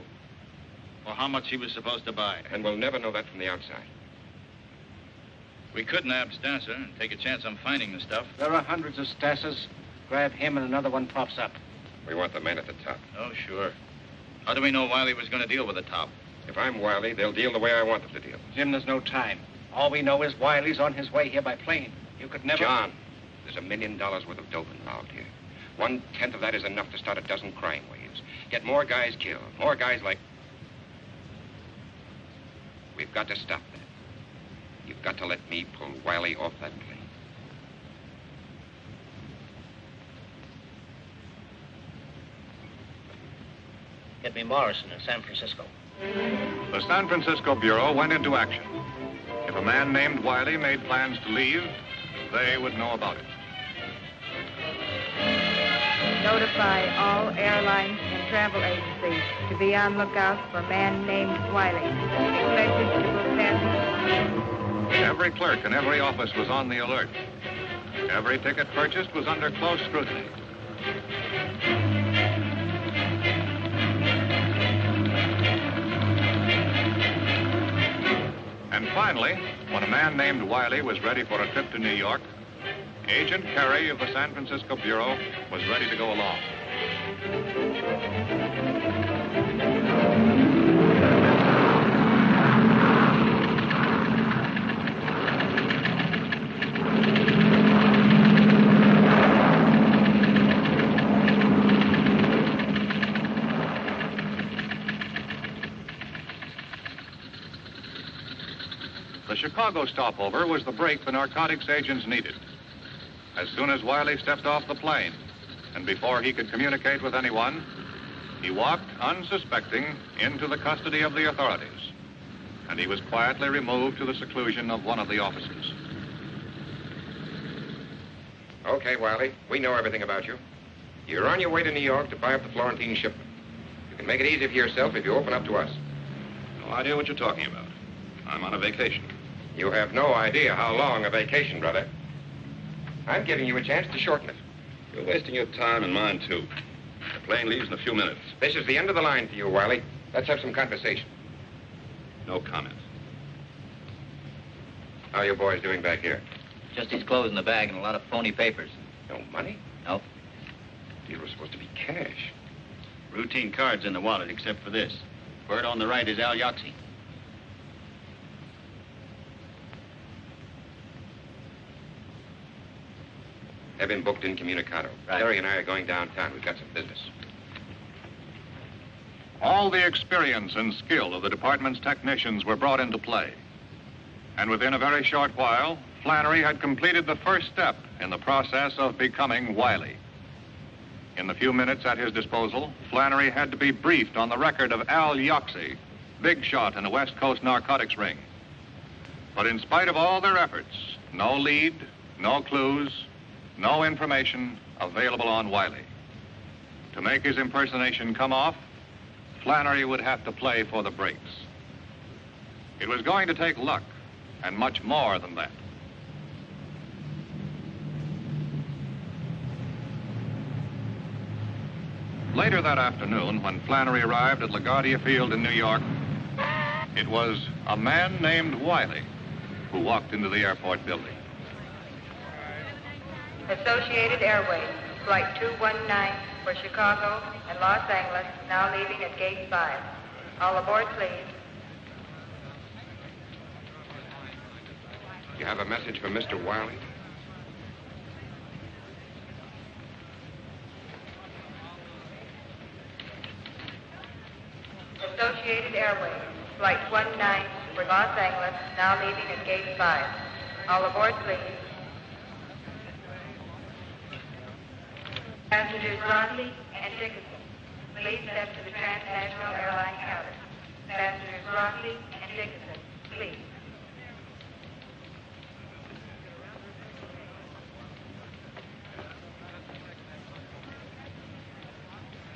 Or how much he was supposed to buy. And we'll never know that from the outside. We could nab Stasser and take a chance on finding the stuff. There are hundreds of Stassers. Grab him and another one pops up. We want the man at the top. Oh, sure. How do we know Wiley was going to deal with the top? If I'm Wiley, they'll deal the way I want them to deal. Jim, there's no time. All we know is Wiley's on his way here by plane. You could never... John, there's $1 million worth of dope involved here. 1/10 of that is enough to start a dozen crime waves. Get more guys killed. More guys like... We've got to stop that. You've got to let me pull Wiley off that plane. Get me Morrison in San Francisco. The San Francisco Bureau went into action. If a man named Wiley made plans to leave, they would know about it. Notify all airlines and travel agencies to be on lookout for a man named Wiley. Expected to will send. Every clerk in every office was on the alert. Every ticket purchased was under close scrutiny. And finally, when a man named Wiley was ready for a trip to New York, Agent Carey of the San Francisco Bureau was ready to go along. Chicago stopover was the break the narcotics agents needed. As soon as Wiley stepped off the plane, and before he could communicate with anyone, he walked, unsuspecting, into the custody of the authorities. And he was quietly removed to the seclusion of one of the offices. Okay, Wiley, we know everything about you. You're on your way to New York to buy up the Florentine shipment. You can make it easy for yourself if you open up to us. No idea what you're talking about. I'm on a vacation. You have no idea how long a vacation, brother. I'm giving you a chance to shorten it. You're wasting your time and mine, too. The plane leaves in a few minutes. This is the end of the line for you, Wiley. Let's have some conversation. No comment. How are you boys doing back here? Just his clothes in the bag and a lot of phony papers. No money? No. Deal was supposed to be cash. Routine cards in the wallet, except for this. Word on the right is Al Yoxie. Have him booked incommunicado. Right. Terry and I are going downtown. We've got some business. All the experience and skill of the department's technicians were brought into play. And within a very short while, Flannery had completed the first step in the process of becoming Wiley. In the few minutes at his disposal, Flannery had to be briefed on the record of Al Yoxie, big shot in the West Coast narcotics ring. But in spite of all their efforts, no lead, no clues, no information available on Wiley. To make his impersonation come off, Flannery would have to play for the breaks. It was going to take luck, and much more than that. Later that afternoon, when Flannery arrived at LaGuardia Field in New York, it was a man named Wiley who walked into the airport building. Associated Airways, Flight 219 for Chicago and Los Angeles, now leaving at Gate 5. All aboard, please. You have a message for Mr. Wiley? Associated Airways, Flight 19 for Los Angeles, now leaving at Gate 5. All aboard, please. Passengers Rossi and Dickinson, please step to the Transnational Airline counter. Passengers Rossi and Dickinson, please.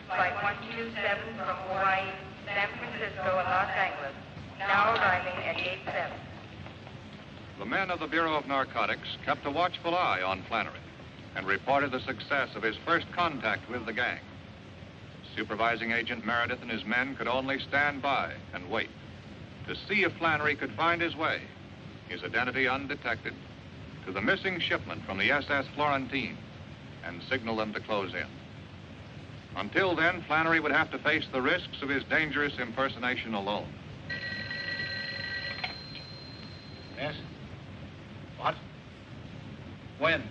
Flight 127 from Hawaii, San Francisco, and Los Angeles, now arriving at Gate 7. The men of the Bureau of Narcotics kept a watchful eye on Flannery and reported the success of his first contact with the gang. Supervising Agent Meredith and his men could only stand by and wait to see if Flannery could find his way, his identity undetected, to the missing shipment from the SS Florentine and signal them to close in. Until then, Flannery would have to face the risks of his dangerous impersonation alone. Yes? What? When?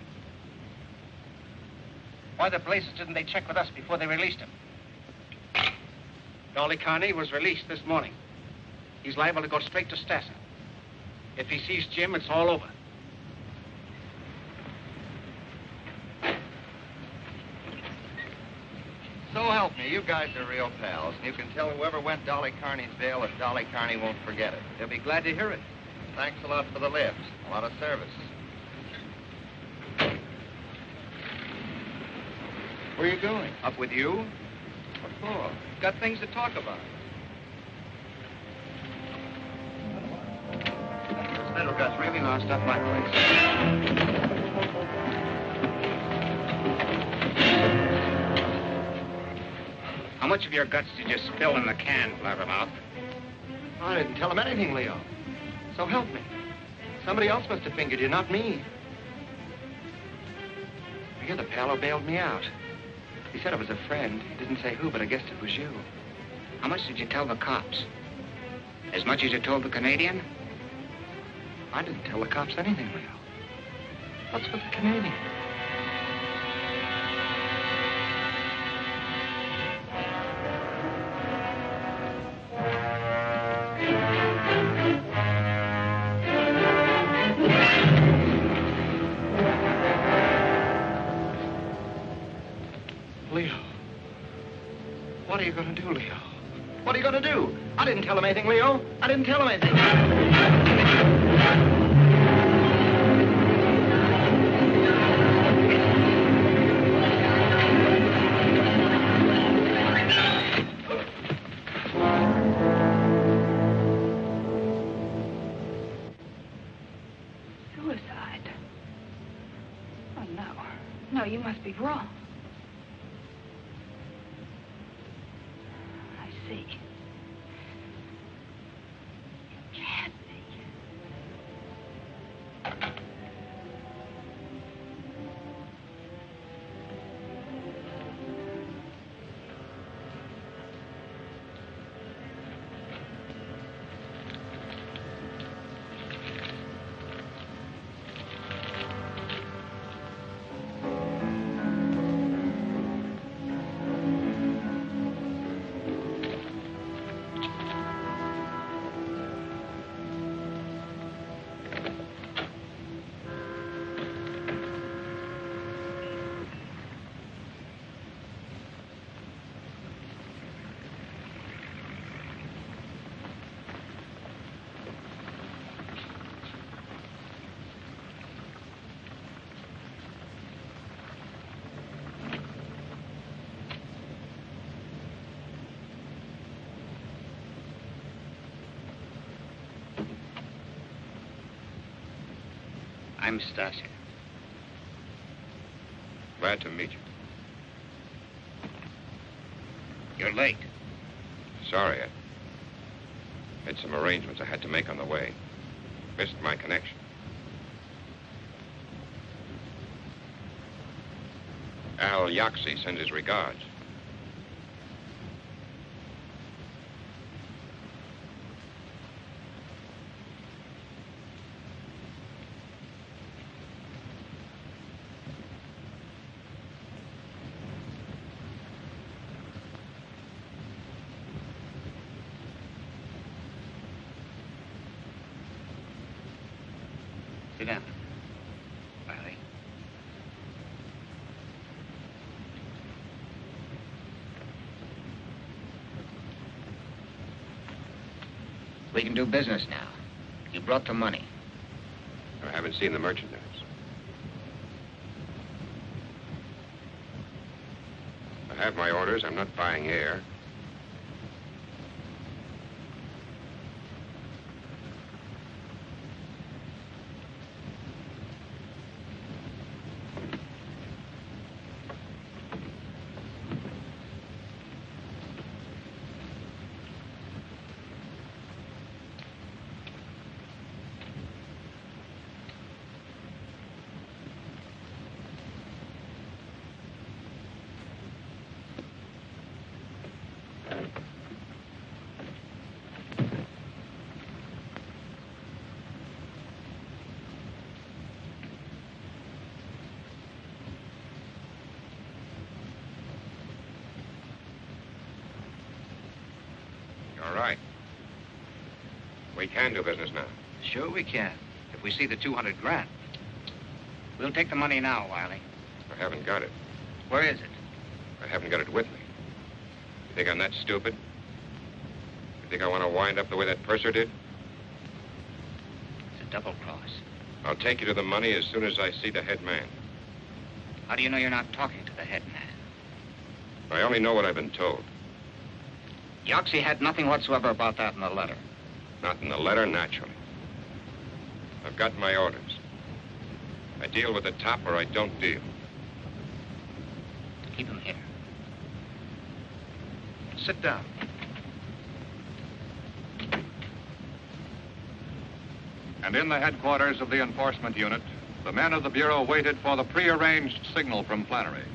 Why the blazes didn't they check with us before they released him? Dolly Carney was released this morning. He's liable to go straight to Stassen. If he sees Jim, it's all over. So help me, you guys are real pals. And you can tell whoever went Dolly Carney's bail that Dolly Carney won't forget it. They'll be glad to hear it. Thanks a lot for the lift. A lot of service. Where are you going? Up with you? What for? Got things to talk about. This little gut's really lost up my place. How much of your guts did you spill in the can, Blabbermouth? I didn't tell him anything, Leo. So help me. Somebody else must have fingered you, not me. You're the pal who bailed me out. He said it was a friend. He didn't say who, but I guessed it was you. How much did you tell the cops? As much as you told the Canadian? I didn't tell the cops anything, Leo. What's with the Canadian? Leo. What are you going to do, Leo? What are you going to do? I didn't tell him anything, Leo. I didn't tell him anything. Suicide? Oh, no. No, you must be wrong. I see. It can't be. I'm Stasia. Glad to meet you. You're late. Sorry, I had some arrangements I had to make on the way. Missed my connection. Al Yaxi sends his regards. Sit down. Riley. We can do business now. You brought the money. I haven't seen the merchandise. I have my orders. I'm not buying air. All right. We can do business now. Sure we can, if we see the 200 grand. We'll take the money now, Wiley. I haven't got it. Where is it? I haven't got it with me. You think I'm that stupid? You think I want to wind up the way that purser did? It's a double cross. I'll take you to the money as soon as I see the head man. How do you know you're not talking to the head man? I only know what I've been told. Yoxie had nothing whatsoever about that in the letter. Not in the letter, naturally. I've got my orders. I deal with the top or I don't deal. Keep him here. Sit down. And in the headquarters of the enforcement unit, the men of the Bureau waited for the prearranged signal from Flannery.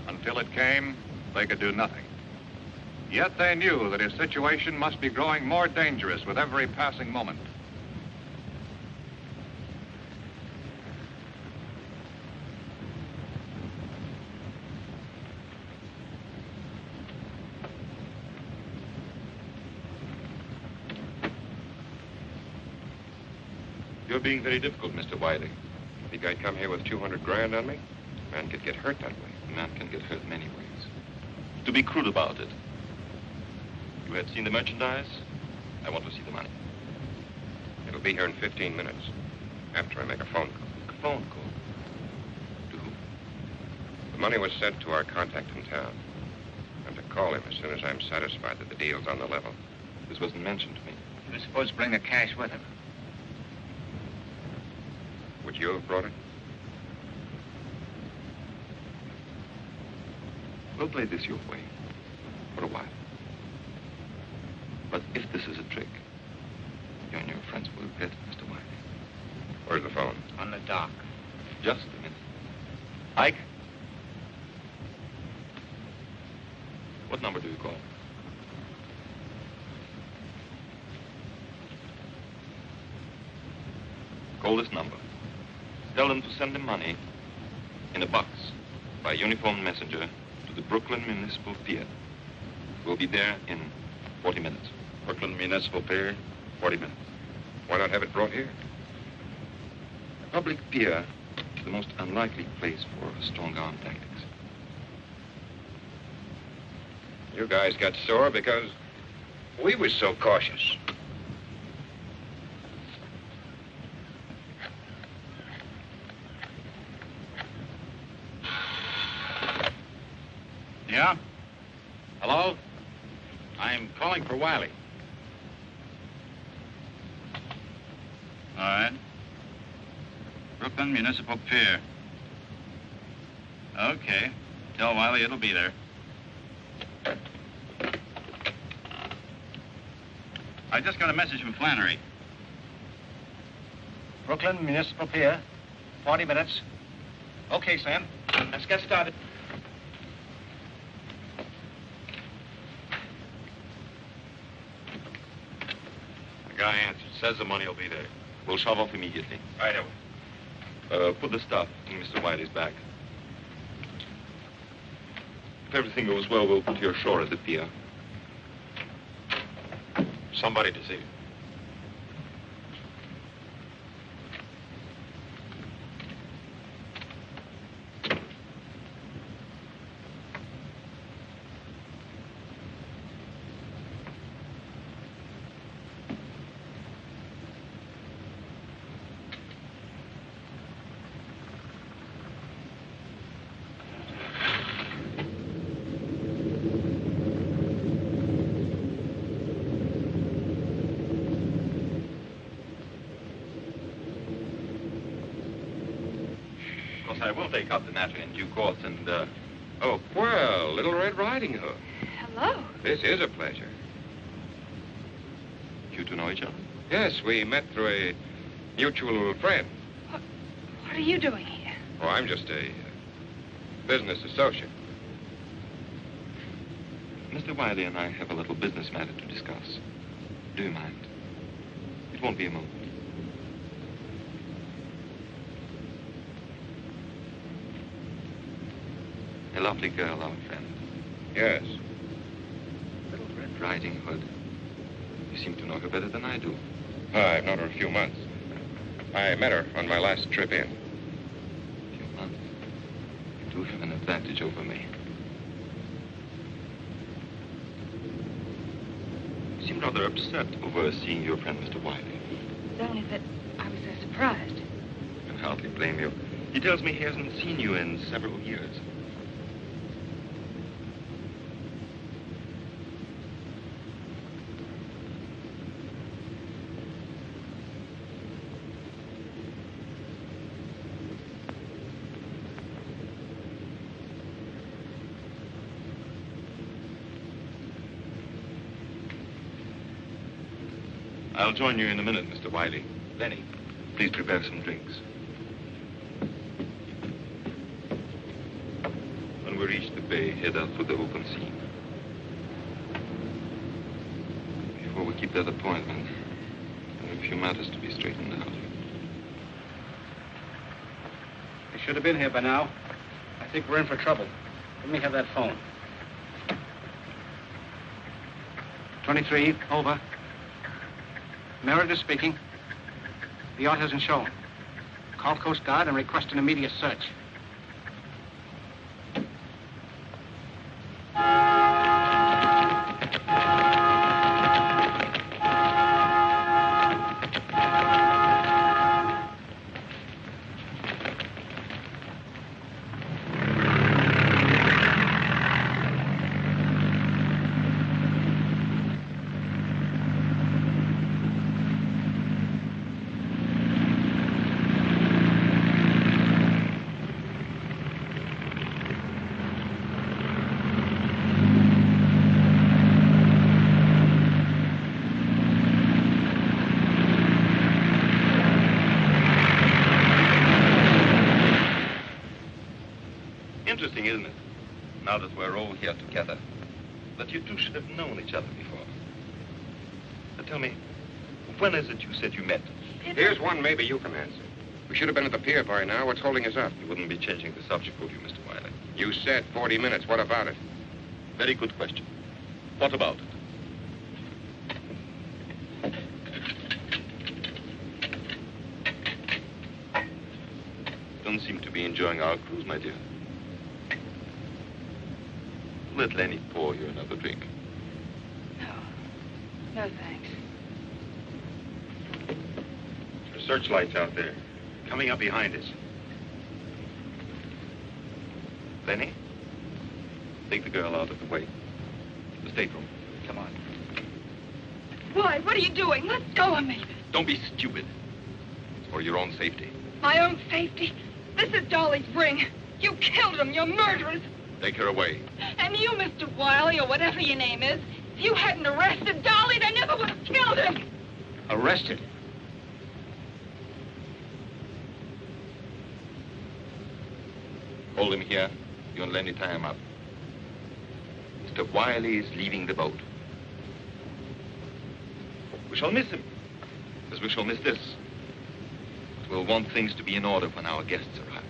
Until it came, they could do nothing. Yet they knew that his situation must be growing more dangerous with every passing moment. You're being very difficult, Mr. Wiley. Think I'd come here with 200 grand on me? man could get hurt that way. A man can get hurt many ways. To be crude about it, you had seen the merchandise? I want to see the money. It'll be here in 15 minutes, after I make a phone call. A phone call? To who? The money was sent to our contact in town. I'm to call him as soon as I'm satisfied that the deal's on the level. This wasn't mentioned to me. He was supposed to bring the cash with him. Would you have brought it? We'll play this your way. For a while. But if this is a trick, you and your friends will regret it, Mr. Wiley. Where's the phone? On the dock. Just a minute. Ike? What number do you call? Call this number. Tell them to send the money in a box by uniformed messenger to the Brooklyn Municipal Pier. We'll be there in 40 minutes. Brooklyn Municipal Pier, 40 minutes. Why not have it brought here? A public pier is the most unlikely place for strong-arm tactics. You guys got sore because we was so cautious. Yeah? Hello? I'm calling for Wiley. All right. Brooklyn Municipal Pier. Okay. Tell Wiley it'll be there. I just got a message from Flannery. Brooklyn Municipal Pier. 40 minutes. Okay, Sam. Let's get started. The guy answered. Says the money will be there. We'll shove off immediately. Right away. Put the stuff in Mr. Wiley's bag. If everything goes well, we'll put you ashore at the pier. Somebody to see. I will take up the matter in due course and, Oh, well, Little Red Riding Hood. Hello. This is a pleasure. You two know each other? Yes, we met through a mutual friend. What are you doing here? Oh, I'm just a business associate. Mr. Wiley and I have a little business matter to discuss. Do you mind? It won't be a moment. A lovely girl, our friend. Yes. Little Red Riding Hood. You seem to know her better than I do. I've known her a few months. I met her on my last trip in. A few months? You do have an advantage over me. You seem rather upset over seeing your friend, Mr. Wiley. It's only that I was so surprised. I can hardly blame you. He tells me he hasn't seen you in several years. I'll join you in a minute, Mr. Wiley. Lenny, please prepare some drinks. When we reach the bay, head out for the open sea. Before we keep that appointment, there are a few matters to be straightened out. They should have been here by now. I think we're in for trouble. Let me have that phone. 23, over. Meredith speaking. The yacht hasn't shown. Call Coast Guard and request an immediate search. interesting, isn't it? Now that we're all here together, that you two should have known each other before. Now tell me, when is it you said you met? Here's one maybe you can answer. We should have been at the pier by now. What's holding us up? You wouldn't be changing the subject, would you, Mr. Wiley? You said 40 minutes. What about it? Very good question. What about it? Don't seem to be enjoying our cruise, my dear. Let Lenny pour you another drink. No, thanks. There's searchlights out there, coming up behind us. Lenny, take the girl out of the way. The stateroom. Come on. Why? What are you doing? Let go of me. Don't be stupid. It's for your own safety. My own safety? This is Dolly's ring. You killed him. You're murderers. Take her away. And you, Mr. Wiley, or whatever your name is, if you hadn't arrested Dolly, they never would have killed him. Arrested? Hold him here. You and Lenny tie him up. Mr. Wiley is leaving the boat. We shall miss him, as we shall miss this. But we'll want things to be in order when our guests arrive.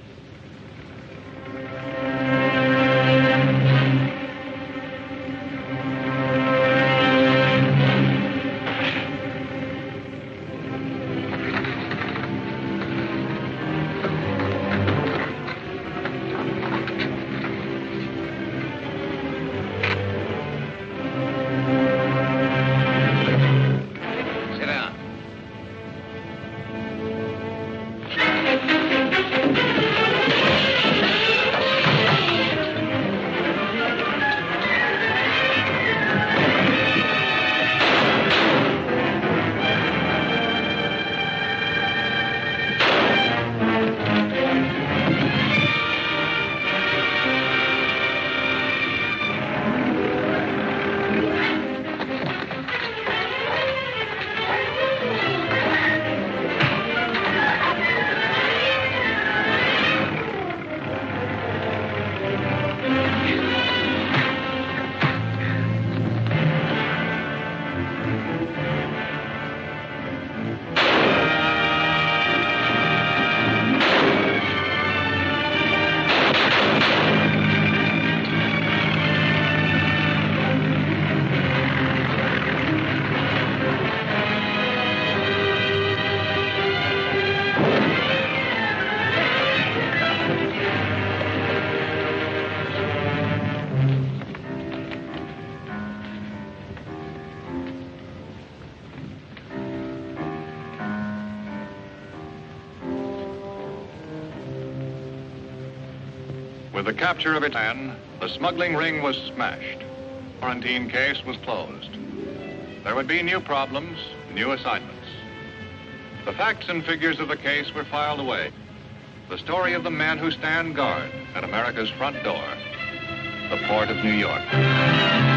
With the capture of its man, the smuggling ring was smashed. The quarantine case was closed. There would be new problems, new assignments. The facts and figures of the case were filed away. The story of the men who stand guard at America's front door, the port of New York.